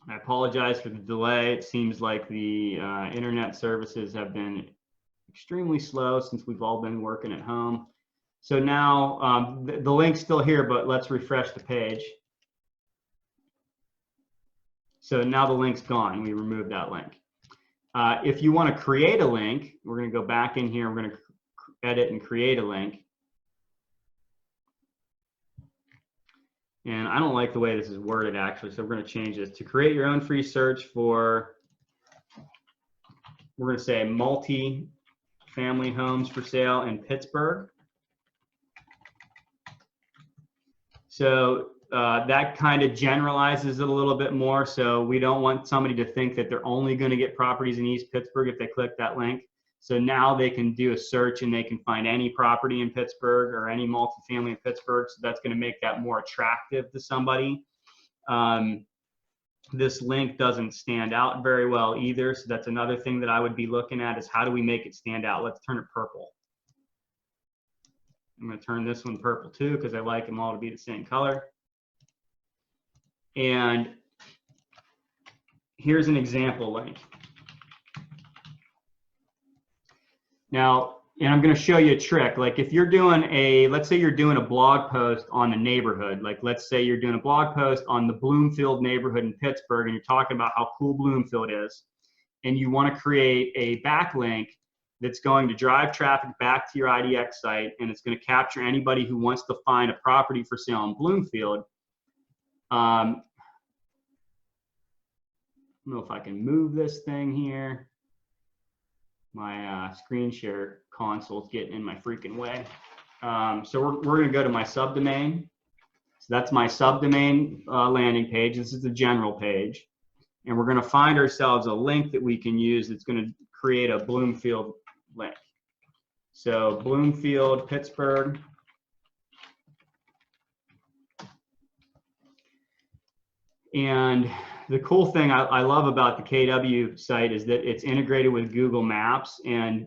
I apologize for the delay. It seems like the internet services have been extremely slow since we've all been working at home. So now the link's still here, but let's refresh the page. So now the link's gone. We removed that link. If you want to create a link, we're going to go back in here. We're going to edit and create a link. And I don't like the way this is worded actually, so we're going to change this. To create your own free search for, we're going to say multi-family homes for sale in Pittsburgh. So that kind of generalizes it a little bit more. So we don't want somebody to think that they're only going to get properties in East Pittsburgh if they click that link. So now they can do a search and they can find any property in Pittsburgh or any multifamily in Pittsburgh. So that's going to make that more attractive to somebody. This link doesn't stand out very well either. So that's another thing that I would be looking at is how do we make it stand out? Let's turn it purple. I'm going to turn this one purple too because I like them all to be the same color. And here's an example link. Now, and I'm going to show you a trick. Like if you're doing let's say you're doing a blog post on a neighborhood. Like let's say you're doing a blog post on the Bloomfield neighborhood in Pittsburgh and you're talking about how cool Bloomfield is. And you want to create a backlink that's going to drive traffic back to your IDX site and it's going to capture anybody who wants to find a property for sale in Bloomfield. I don't know if I can move this thing here. My screen share console is getting in my freaking way. So we're going to go to my subdomain. So that's my subdomain landing page. This is the general page. And we're going to find ourselves a link that we can use that's going to create a Bloomfield link. So Bloomfield, Pittsburgh. And the cool thing I love about the KW site is that it's integrated with Google Maps, and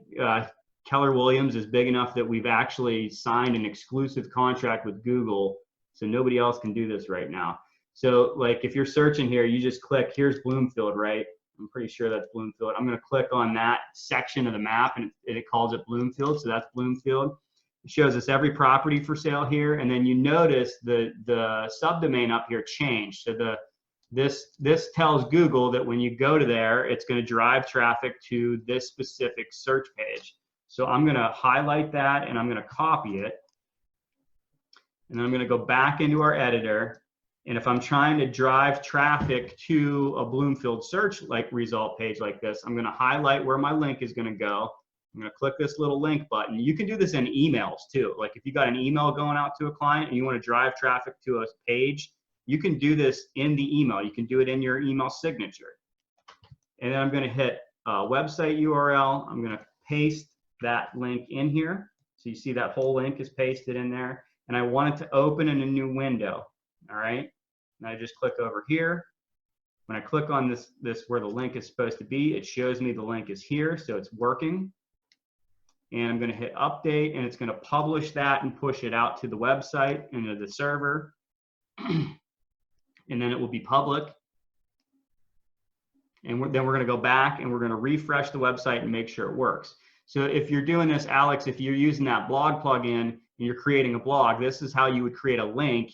Keller Williams is big enough that we've actually signed an exclusive contract with Google, so nobody else can do this right now. So like if you're searching here, you just click, here's Bloomfield, right? I'm pretty sure that's Bloomfield. I'm going to click on that section of the map and it calls it Bloomfield, so that's Bloomfield. It shows us every property for sale here, and then you notice the subdomain up here changed. So this tells Google that when you go to there, it's going to drive traffic to this specific search page. So I'm going to highlight that and I'm going to copy it. And then I'm going to go back into our editor. And if I'm trying to drive traffic to a Bloomfield search result page like this, I'm going to highlight where my link is going to go. I'm going to click this little link button. You can do this in emails too. Like if you got an email going out to a client and you want to drive traffic to a page, you can do this in the email. You can do it in your email signature. And then I'm going to hit website URL. I'm going to paste that link in here. So you see that whole link is pasted in there. And I want it to open in a new window. All right. And I just click over here. When I click on this where the link is supposed to be, it shows me the link is here. So it's working. And I'm going to hit update and it's going to publish that and push it out to the website into the server. And then it will be public. And then we're going to go back and we're going to refresh the website and make sure it works. So if you're doing this, Alex, if you're using that blog plugin and you're creating a blog, this is how you would create a link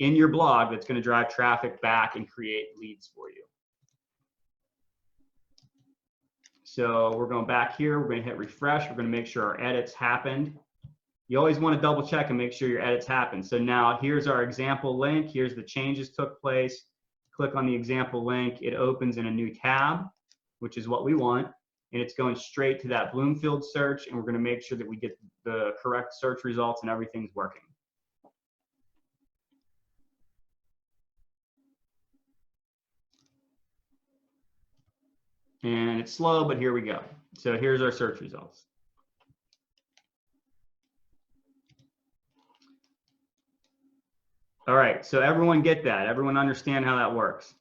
in your blog that's going to drive traffic back and create leads for you. So we're going back here. We're going to hit refresh. We're going to make sure our edits happened. You always want to double check and make sure your edits happen. So now here's our example link. Here's the changes took place. Click on the example link. It opens in a new tab, which is what we want. And it's going straight to that Bloomfield search. And we're going to make sure that we get the correct search results and everything's working. And it's slow, but here we go. So here's our search results. All right, so everyone get that? Everyone understand how that works?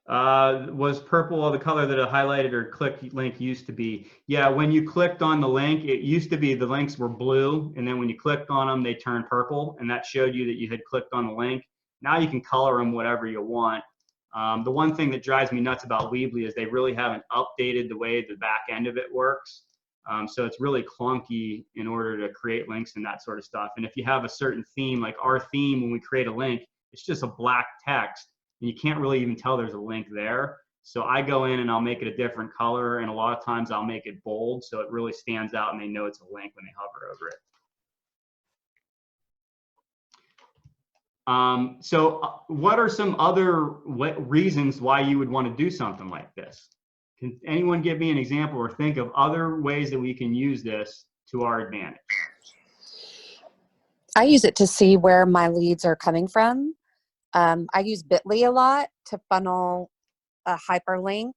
Was purple the color that a highlighted or clicked link used to be? Yeah, when you clicked on the link, it used to be the links were blue, and then when you clicked on them, they turned purple, and that showed you that you had clicked on the link. Now you can color them whatever you want. The one thing that drives me nuts about Weebly is they really haven't updated the way the back end of it works. So it's really clunky in order to create links and that sort of stuff. And if you have a certain theme, like our theme, when we create a link, it's just a black text. And you can't really even tell there's a link there. So I go in and I'll make it a different color, and a lot of times I'll make it bold so it really stands out and they know it's a link when they hover over it. What are some other reasons why you would want to do something like this? Can anyone give me an example or think of other ways that we can use this to our advantage? I use it to see where my leads are coming from. I use Bitly a lot to funnel a hyperlink,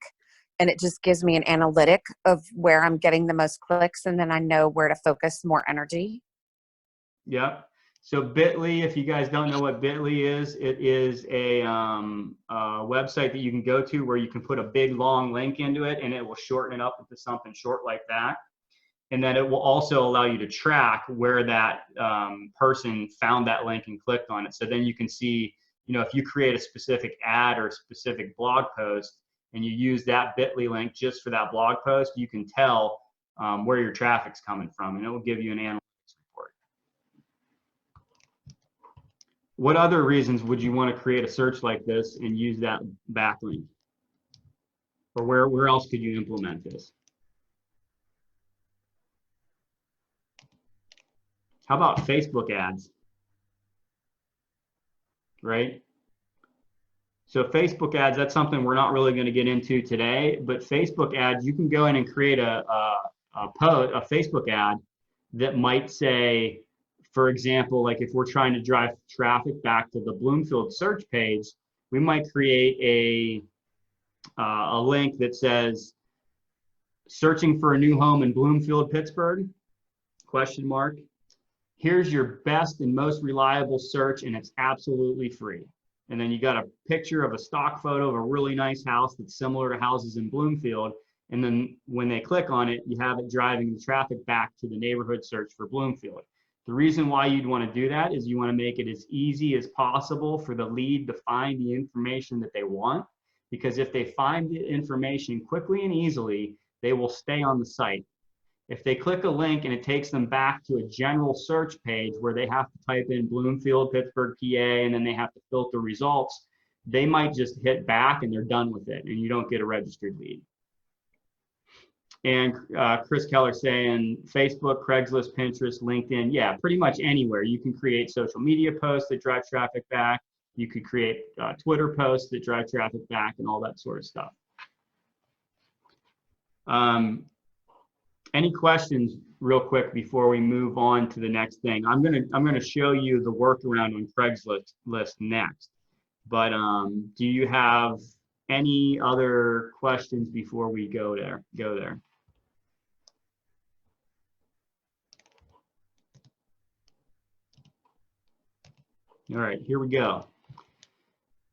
and it just gives me an analytic of where I'm getting the most clicks, and then I know where to focus more energy. Yep. So Bitly, if you guys don't know what Bitly is, it is a website that you can go to where you can put a big long link into it, and it will shorten it up into something short like that. And then it will also allow you to track where that person found that link and clicked on it. So then you can see, you know, if you create a specific ad or a specific blog post and you use that Bitly link just for that blog post, you can tell where your traffic's coming from, and it will give you an analytics report. What other reasons would you want to create a search like this and use that backlink? Or where else could you implement this? How about Facebook ads? Right? So Facebook ads, that's something we're not really going to get into today, but Facebook ads, you can go in and create a Facebook ad that might say, for example, like if we're trying to drive traffic back to the Bloomfield search page, we might create a link that says, searching for a new home in Bloomfield, Pittsburgh, question mark. Here's your best and most reliable search, and it's absolutely free. And then you got a picture of a stock photo of a really nice house that's similar to houses in Bloomfield. And then when they click on it, you have it driving the traffic back to the neighborhood search for Bloomfield. The reason why you'd want to do that is you want to make it as easy as possible for the lead to find the information that they want. Because if they find the information quickly and easily, they will stay on the site. If they click a link and it takes them back to a general search page where they have to type in Bloomfield, Pittsburgh, PA, and then they have to filter results, they might just hit back and they're done with it, and you don't get a registered lead. And Chris Keller saying Facebook, Craigslist, Pinterest, LinkedIn, yeah, pretty much anywhere. You can create social media posts that drive traffic back. You could create Twitter posts that drive traffic back and all that sort of stuff. Any questions real quick before we move on to the next thing? I'm gonna show you the workaround on Craigslist next. But do you have any other questions before we go there? All right, here we go.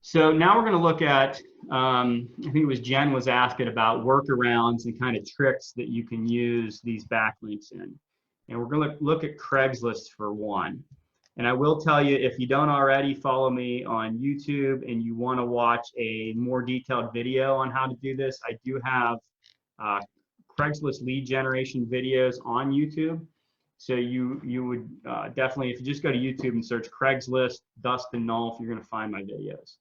So now we're going to look at, I think it was Jen was asking about workarounds and kind of tricks that you can use these backlinks in. And we're going to look at Craigslist for one. And I will tell you, if you don't already follow me on YouTube and you want to watch a more detailed video on how to do this, I do have Craigslist lead generation videos on YouTube. So you would definitely, if you just go to YouTube and search Craigslist, Dustin Nulf, you're going to find my videos.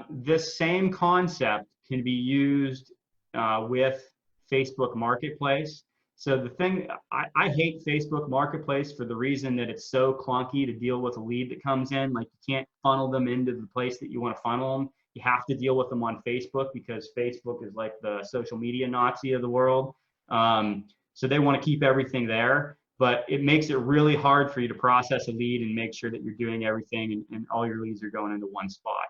This same concept can be used with Facebook Marketplace. So the thing, I hate Facebook Marketplace for the reason that it's so clunky to deal with a lead that comes in. Like, you can't funnel them into the place that you want to funnel them. You have to deal with them on Facebook because Facebook is like the social media Nazi of the world. So they want to keep everything there. but it makes it really hard for you to process a lead and make sure that you're doing everything and all your leads are going into one spot.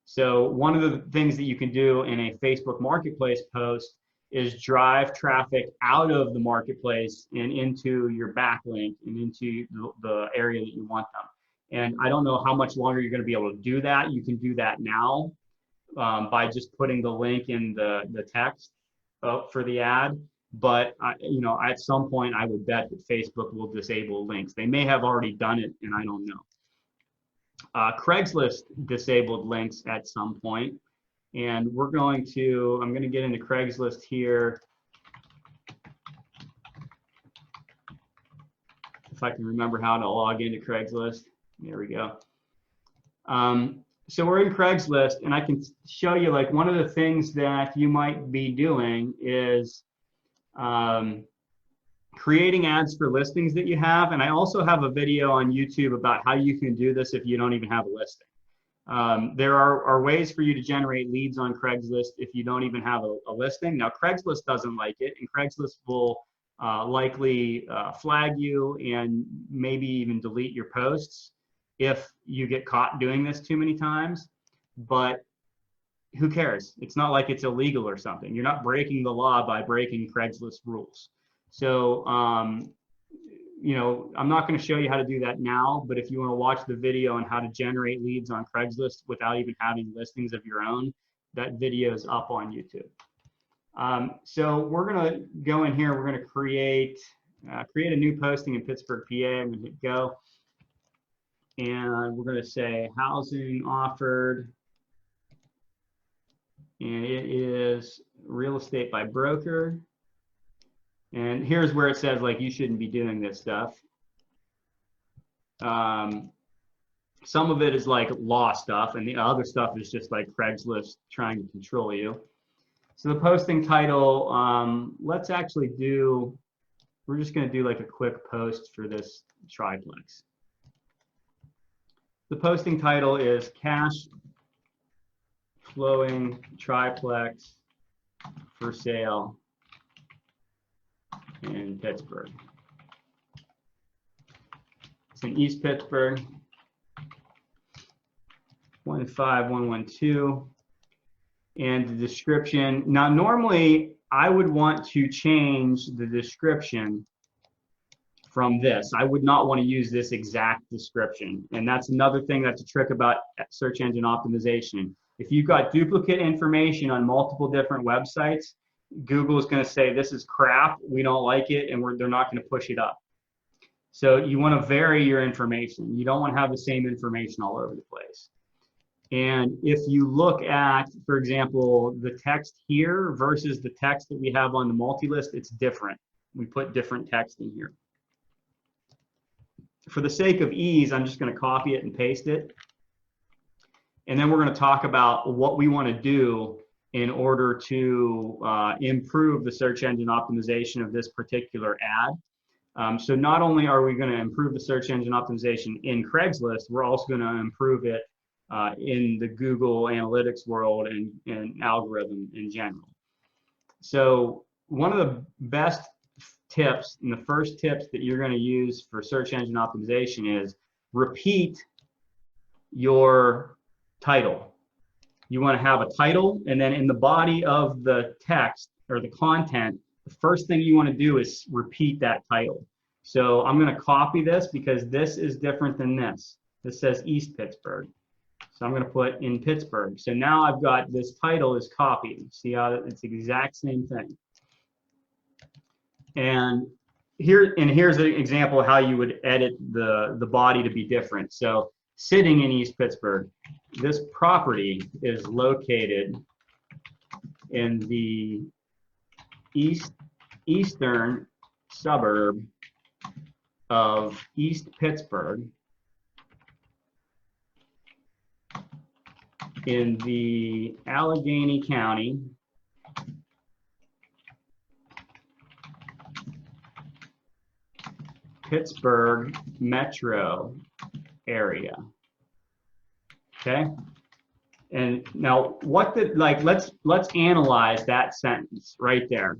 So one of the things that you can do in a Facebook Marketplace post is drive traffic out of the marketplace and into your backlink and into the area that you want them. And I don't know how much longer you're going to be able to do that. You can do that now by just putting the link in the text for the ad. But you know, at some point, I would bet that Facebook will disable links. They may have already done it, and I don't know. Craigslist disabled links at some point, and I'm going to get into Craigslist here. If I can remember how to log into Craigslist. There we go. So we're in Craigslist, and I can show you, like, one of the things that you might be doing is creating ads for listings that you have. And I also have a video on YouTube about how you can do this if you don't even have a listing. There are ways for you to generate leads on Craigslist if you don't even have a listing. Now, Craigslist doesn't like it, and Craigslist will likely flag you and maybe even delete your posts if you get caught doing this too many times. But who cares? It's not like it's illegal or something. You're not breaking the law by breaking Craigslist rules. So, you know, I'm not going to show you how to do that now, but if you want to watch the video on how to generate leads on Craigslist without even having listings of your own, that video is up on YouTube. So we're going to go in here. We're going to create a new posting in Pittsburgh, PA. I'm going to hit go. And we're going to say housing offered. And it is real estate by broker. And here's where it says, like, you shouldn't be doing this stuff. Some of it is like law stuff, and the other stuff is just like Craigslist trying to control you. So the posting title, let's actually do, we're just going to do like a quick post for this triplex. The posting title is cash flowing triplex for sale in Pittsburgh. It's in East Pittsburgh, 15112. And the description, now normally I would want to change the description from this. I would not want to use this exact description. And that's another thing that's a trick about search engine optimization. If you've got duplicate information on multiple different websites, Google is going to say, this is crap, we don't like it, and they're not going to push it up. So you want to vary your information. You don't want to have the same information all over the place. And if you look at, for example, the text here versus the text that we have on the multi-list, it's different. We put different text in here. For the sake of ease, I'm just going to copy it and paste it. And then we're going to talk about what we want to do in order to improve the search engine optimization of this particular ad. So not only are we going to improve the search engine optimization in Craigslist, we're also going to improve it in the Google Analytics world and algorithm in general. So one of the best tips, and the first tips that you're going to use for search engine optimization, is repeat your title. You want to have a title, and then in the body of the text or the content, the first thing you want to do is repeat that title. So I'm going to copy this because this is different than this. This says East Pittsburgh. So I'm going to put in Pittsburgh. So now I've got this title is copied. See how it's the exact same thing. And here's an example of how you would edit the body to be different. So sitting in East Pittsburgh, this property is located in the eastern suburb of East Pittsburgh in the Allegheny County Pittsburgh metro area. Okay, and now let's analyze that sentence right there.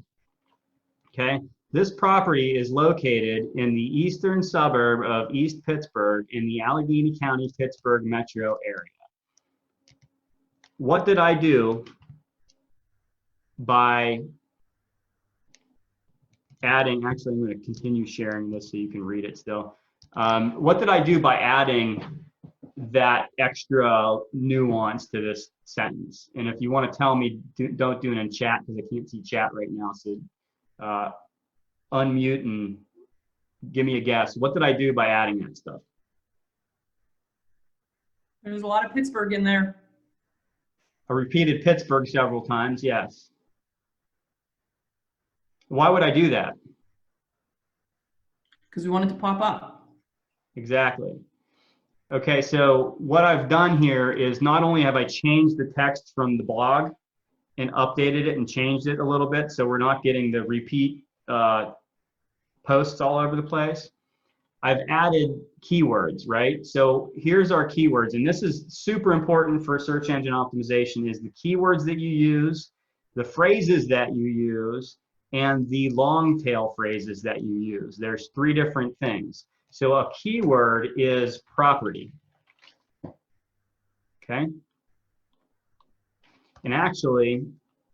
Okay, This property is located in the eastern suburb of East Pittsburgh in the Allegheny County, Pittsburgh metro area. What did I do by adding, actually I'm going to continue sharing this so you can read it still. What did I do by adding that extra nuance to this sentence? And if you want to tell me, don't do it in chat because I can't see chat right now. So unmute and give me a guess. What did I do by adding that stuff? There's a lot of Pittsburgh in there. I repeated Pittsburgh several times, yes. Why would I do that? Because we want it to pop up. Exactly. Okay, so what I've done here is not only have I changed the text from the blog and updated it and changed it a little bit so we're not getting the repeat posts all over the place, I've added keywords, right? So here's our keywords, and this is super important for search engine optimization, is the keywords that you use, the phrases that you use, and the long tail phrases that you use. There's 3 different things. So a keyword is property, okay? And actually,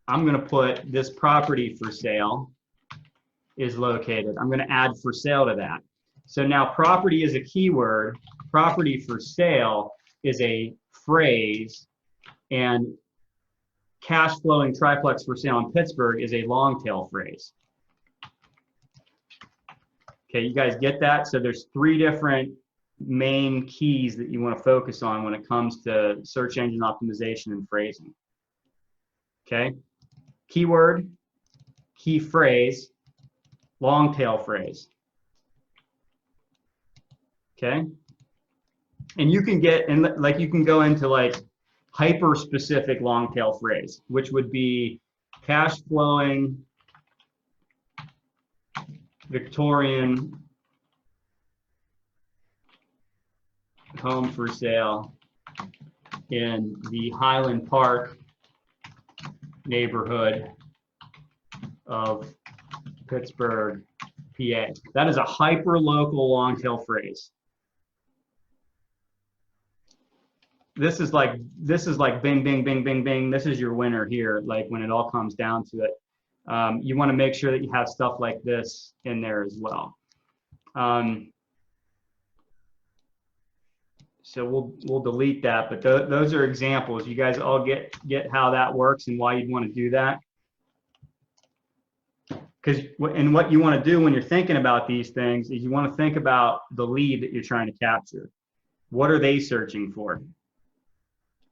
I'm gonna put this property for sale is located. I'm gonna add for sale to that. So now property is a keyword, property for sale is a phrase, and cash flowing triplex for sale in Pittsburgh is a long tail phrase. Okay, you guys get that? So there's 3 different main keys that you want to focus on when it comes to search engine optimization and phrasing. Okay, keyword, key phrase, long tail phrase. Okay, and you can get, and like you can go into like hyper specific long tail phrase, which would be cash flowing Victorian home for sale in the Highland Park neighborhood of Pittsburgh, PA. That is a hyper local long tail phrase. This is like bing, bing, bing, bing, bing. This is your winner here, like when it all comes down to it. You want to make sure that you have stuff like this in there as well. So we'll delete that, but those are examples. You guys all get how that works and why you'd want to do that. Because what you want to do when you're thinking about these things is you want to think about the lead that you're trying to capture. What are they searching for?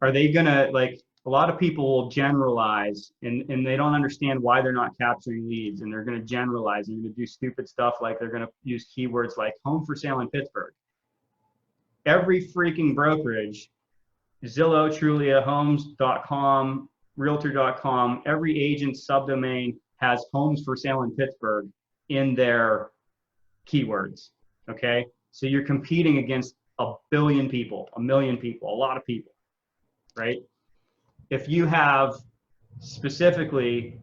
Are they gonna, like, a lot of people will generalize and they don't understand why they're not capturing leads, and they're gonna generalize and they're gonna do stupid stuff like they're gonna use keywords like home for sale in Pittsburgh. Every freaking brokerage, Zillow, Trulia, Homes.com, Realtor.com, every agent's subdomain has homes for sale in Pittsburgh in their keywords, okay? So you're competing against a billion people, a million people, a lot of people, right? If you have specifically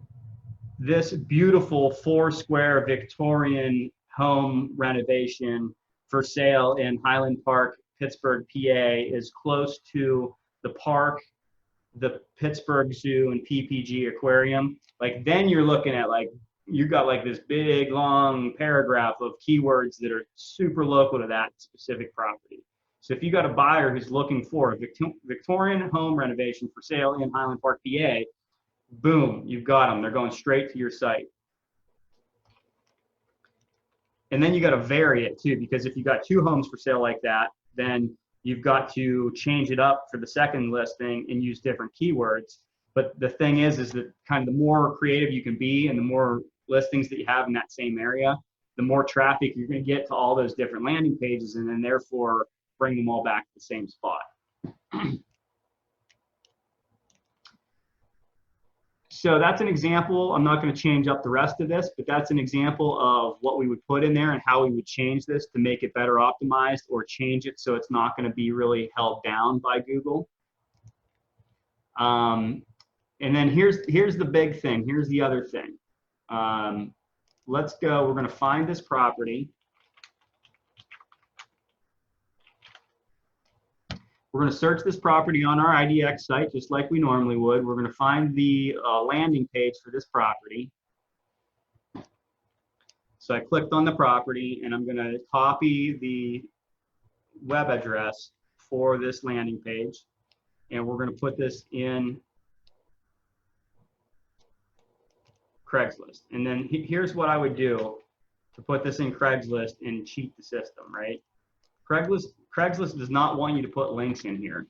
this beautiful 4-square Victorian home renovation for sale in Highland Park, Pittsburgh, PA, is close to the park, the Pittsburgh Zoo, and PPG Aquarium, like, then you're looking at, like, you got like this big long paragraph of keywords that are super local to that specific property. So if you got a buyer who's looking for a Victorian home renovation for sale in Highland Park, PA, boom, you've got them. They're going straight to your site. And then you got to vary it too, because if you got 2 homes for sale like that, then you've got to change it up for the second listing and use different keywords. But the thing is that kind of the more creative you can be and the more listings that you have in that same area, the more traffic you're going to get to all those different landing pages, and then therefore bring them all back to the same spot. So that's an example. I'm not going to change up the rest of this, but that's an example of what we would put in there and how we would change this to make it better optimized, or change it so it's not going to be really held down by Google. And then here's the big thing. Here's the other thing. let's go. We're going to find this property. We're going to search this property on our IDX site, just like we normally would. We're going to find the landing page for this property. So I clicked on the property, and I'm going to copy the web address for this landing page, and we're going to put this in Craigslist. And then here's what I would do to put this in Craigslist and cheat the system, right? Craigslist does not want you to put links in here.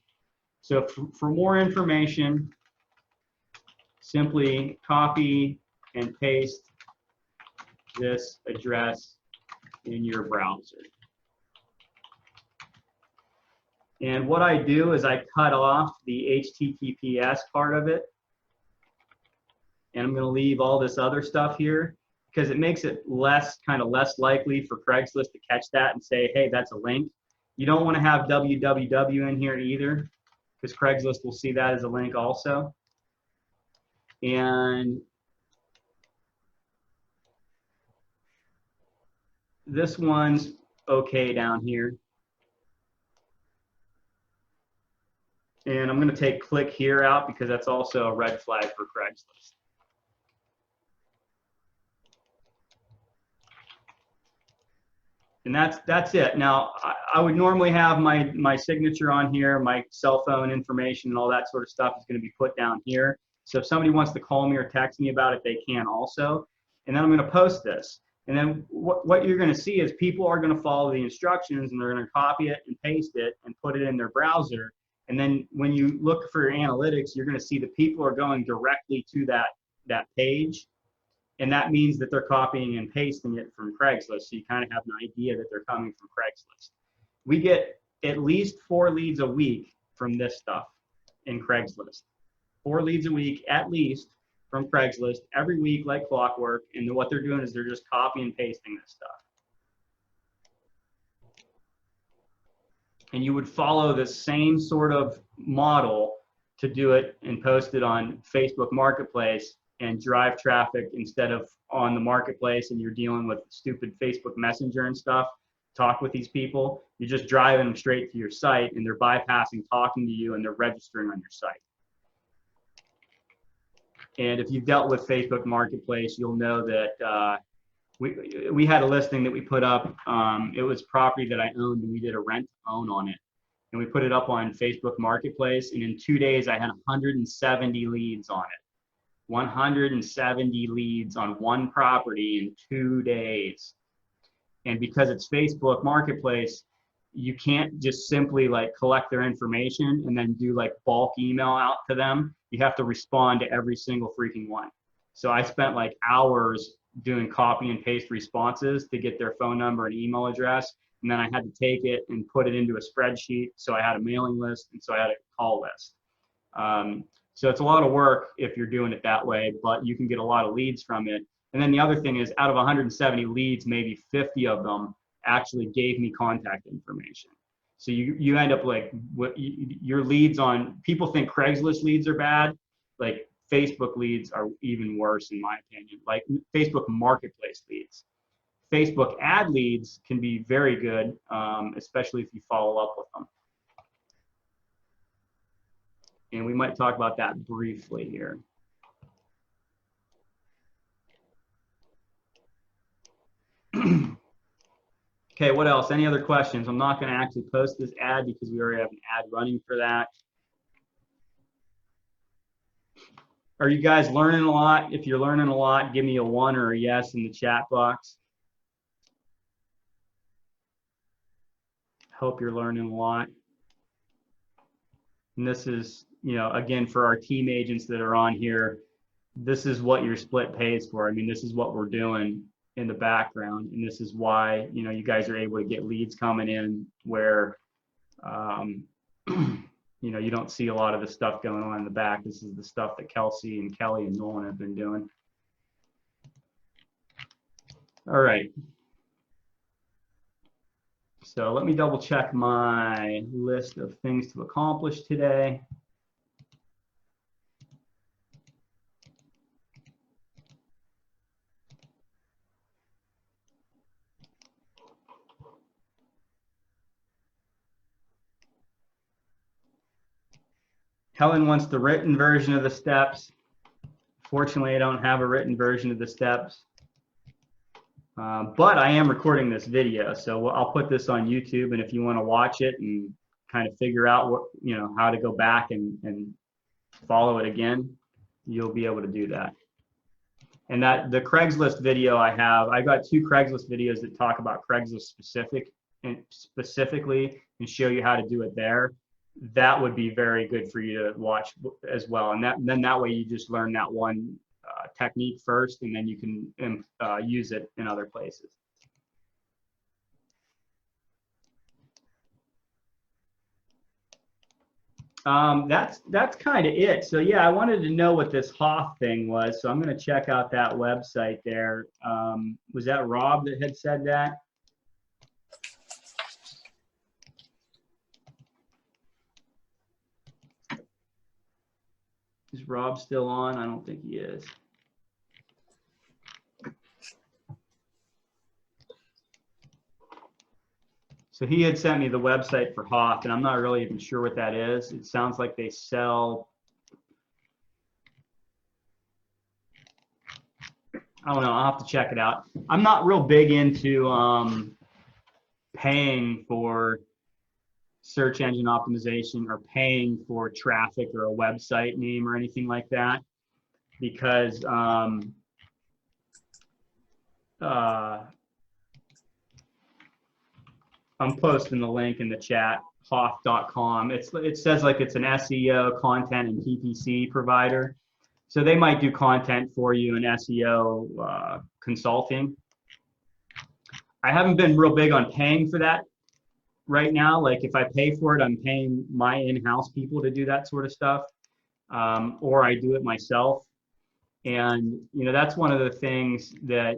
So for more information, simply copy and paste this address in your browser. And what I do is I cut off the HTTPS part of it, and I'm going to leave all this other stuff here because it makes it less likely for Craigslist to catch that and say, hey, that's a link. You don't want to have www in here either, because Craigslist will see that as a link also. And this one's okay down here. And I'm going to take click here out because that's also a red flag for Craigslist. And that's it. Now, I would normally have my signature on here, my cell phone information and all that sort of stuff is going to be put down here. So if somebody wants to call me or text me about it, they can also. And then I'm going to post this. And then what you're going to see is people are going to follow the instructions, and they're going to copy it and paste it and put it in their browser. And then when you look for your analytics, you're going to see the people are going directly to that page. And that means that they're copying and pasting it from Craigslist. So you kind of have an idea that they're coming from Craigslist. We get at least 4 leads a week from this stuff in Craigslist. 4 leads a week at least from Craigslist every week like clockwork. And what they're doing is they're just copy and pasting this stuff. And you would follow the same sort of model to do it and post it on Facebook Marketplace and drive traffic instead of on the marketplace and you're dealing with stupid Facebook Messenger and stuff, talk with these people. You're just driving them straight to your site, and they're bypassing talking to you, and they're registering on your site. And if you've dealt with Facebook Marketplace, you'll know that we had a listing that we put up. It was property that I owned, and we did a rent to own on it. And we put it up on Facebook Marketplace, and in 2 days, I had 170 leads on it. 170 leads on one property in 2 days. And because it's Facebook Marketplace, you can't just simply like collect their information and then do like bulk email out to them. You have to respond to every single freaking one. So I spent like hours doing copy and paste responses to get their phone number and email address. And then I had to take it and put it into a spreadsheet. So I had a mailing list, and so I had a call list. So it's a lot of work if you're doing it that way, but you can get a lot of leads from it. And then the other thing is, out of 170 leads, maybe 50 of them actually gave me contact information. So you end up like, your leads on, people think Craigslist leads are bad. Like Facebook leads are even worse in my opinion, like Facebook Marketplace leads. Facebook ad leads can be very good, especially if you follow up with them. And we might talk about that briefly here. Okay, what else? Any other questions? I'm not going to actually post this ad because we already have an ad running for that. Are you guys learning a lot? If you're learning a lot, give me a 1 or a yes in the chat box. Hope you're learning a lot. And this is, you know, again, for our team agents that are on here, this is what your split pays for. I mean, this is what we're doing in the background, and this is why, you know, you guys are able to get leads coming in where, you know, you don't see a lot of the stuff going on in the back. This is the stuff that Kelsey and Kelly and Nolan have been doing. All right. So let me double check my list of things to accomplish today. Helen wants the written version of the steps. Fortunately, I don't have a written version of the steps. But I am recording this video, so I'll put this on YouTube, and if you want to watch it and kind of figure out what, how to go back and follow it again, you'll be able to do that. And that the Craigslist video I got 2 Craigslist videos that talk about Craigslist specifically and show you how to do it there. That would be very good for you to watch as well. And then that way you just learn that one technique first, and then you can use it in other places. That's kind of it. So yeah, I wanted to know what this Hoff thing was, so I'm going to check out that website there. Was that Rob that had said that? Is Rob still on? I don't think he is. So he had sent me the website for Hoff, and I'm not really even sure what that is. It sounds like they sell, I don't know, I'll have to check it out. I'm not real big into paying for search engine optimization or paying for traffic or a website name or anything like that, because I'm posting the link in the chat, hoff.com. It says like it's an SEO, content, and PPC provider. So they might do content for you in SEO consulting. I haven't been real big on paying for that right now. Like if I pay for it, I'm paying my in-house people to do that sort of stuff, or I do it myself. And that's one of the things that,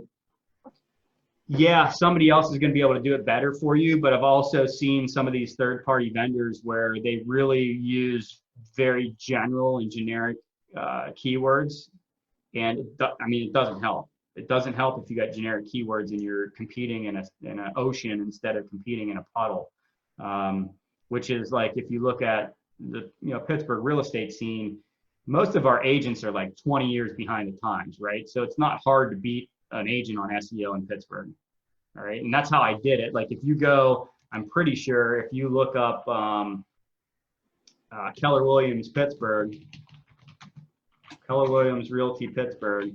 yeah, somebody else is going to be able to do it better for you, but I've also seen some of these third-party vendors where they really use very general and generic keywords, and it doesn't help. It doesn't help if you got generic keywords and you're competing in an ocean instead of competing in a puddle, which is like if you look at the Pittsburgh real estate scene, most of our agents are like 20 years behind the times, right? So it's not hard to beat an agent on SEO in Pittsburgh. All right, and that's how I did it. Like if you go, I'm pretty sure if you look up Keller Williams Pittsburgh, Keller Williams Realty Pittsburgh,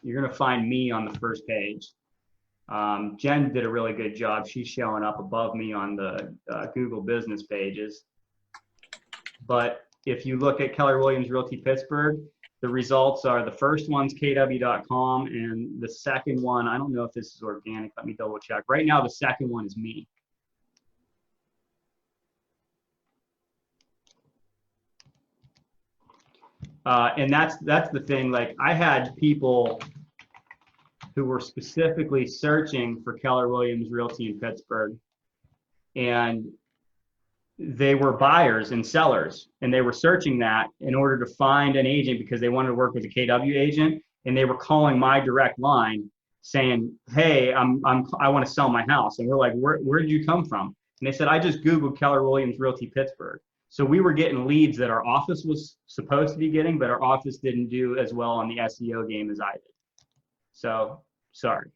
you're gonna find me on the first page. Jen did a really good job. She's showing up above me on the Google business pages. But if you look at Keller Williams Realty Pittsburgh, the results are, the first one's kw.com, and the second one, I don't know if this is organic. Let me double check. Right now, the second one is me. And that's the thing. Like I had people who were specifically searching for Keller Williams Realty in Pittsburgh, and they were buyers and sellers, and they were searching that in order to find an agent because they wanted to work with a KW agent, and they were calling my direct line saying, hey, I want to sell my house. And we're like, where did you come from? And they said, I just Googled Keller Williams Realty Pittsburgh. So we were getting leads that our office was supposed to be getting, but our office didn't do as well on the SEO game as I did. So, sorry.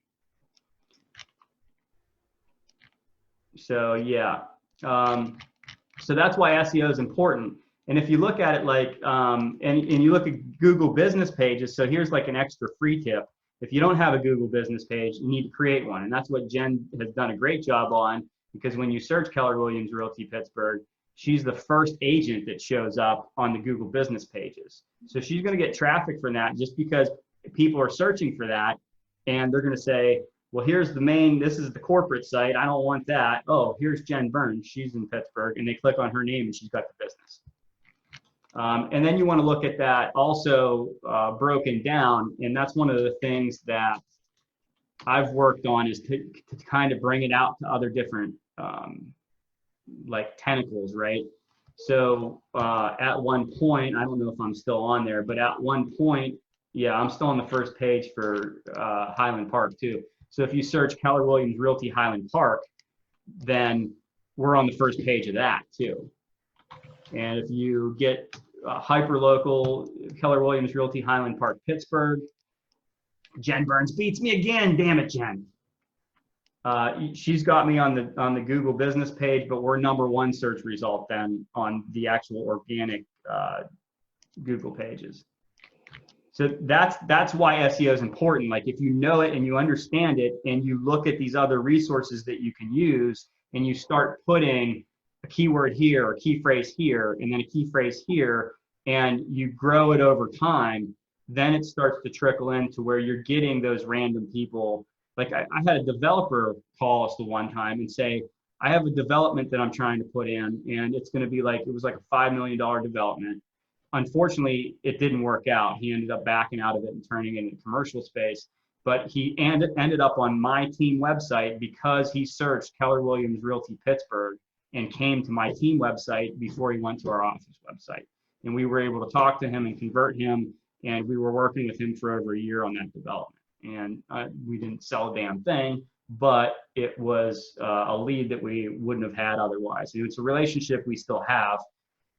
So, yeah. So that's why SEO is important. And if you look at it like, and you look at Google business pages, so here's like an extra free tip. If you don't have a Google business page, you need to create one. And that's what Jen has done a great job on, because when you search Keller Williams Realty Pittsburgh, she's the first agent that shows up on the Google business pages. So she's going to get traffic from that just because people are searching for that, and they're going to say, well, here's the main, this is the corporate site. I don't want that. Oh, here's Jen Burns. She's in Pittsburgh. And they click on her name and she's got the business. And then you want to look at that also broken down. And that's one of the things that I've worked on, is to kind of bring it out to other different like tentacles, right? So at one point, I don't know if I'm still on there, but at one point, yeah, I'm still on the first page for Highland Park too. So if you search Keller Williams Realty Highland Park, then we're on the first page of that too. And if you get hyper-local, Keller Williams Realty, Highland Park, Pittsburgh. Jen Burns beats me again. Damn it, Jen. She's got me on the Google business page, but we're #1 search result then on the actual organic Google pages. So that's why SEO is important. Like if you know it and you understand it and you look at these other resources that you can use and you start putting a keyword here, a key phrase here, and then a key phrase here, and you grow it over time, then it starts to trickle into where you're getting those random people. Like I had a developer call us the one time and say, I have a development that I'm trying to put in, and it's going to be like, it was like a $5 million development. Unfortunately, it didn't work out. He ended up backing out of it and turning it into commercial space. But he ended up on my team website because he searched Keller Williams Realty Pittsburgh and came to my team website before he went to our office website. And we were able to talk to him and convert him. And we were working with him for over a year on that development. And we didn't sell a damn thing, but it was a lead that we wouldn't have had otherwise. And it's a relationship we still have.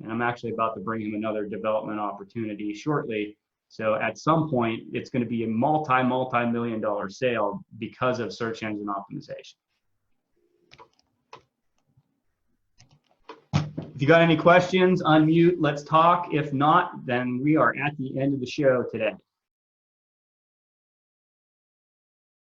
And I'm actually about to bring him another development opportunity shortly. So at some point, it's going to be a multi-million-dollar sale because of search engine optimization. If you got any questions, unmute, let's talk. If not, then we are at the end of the show today.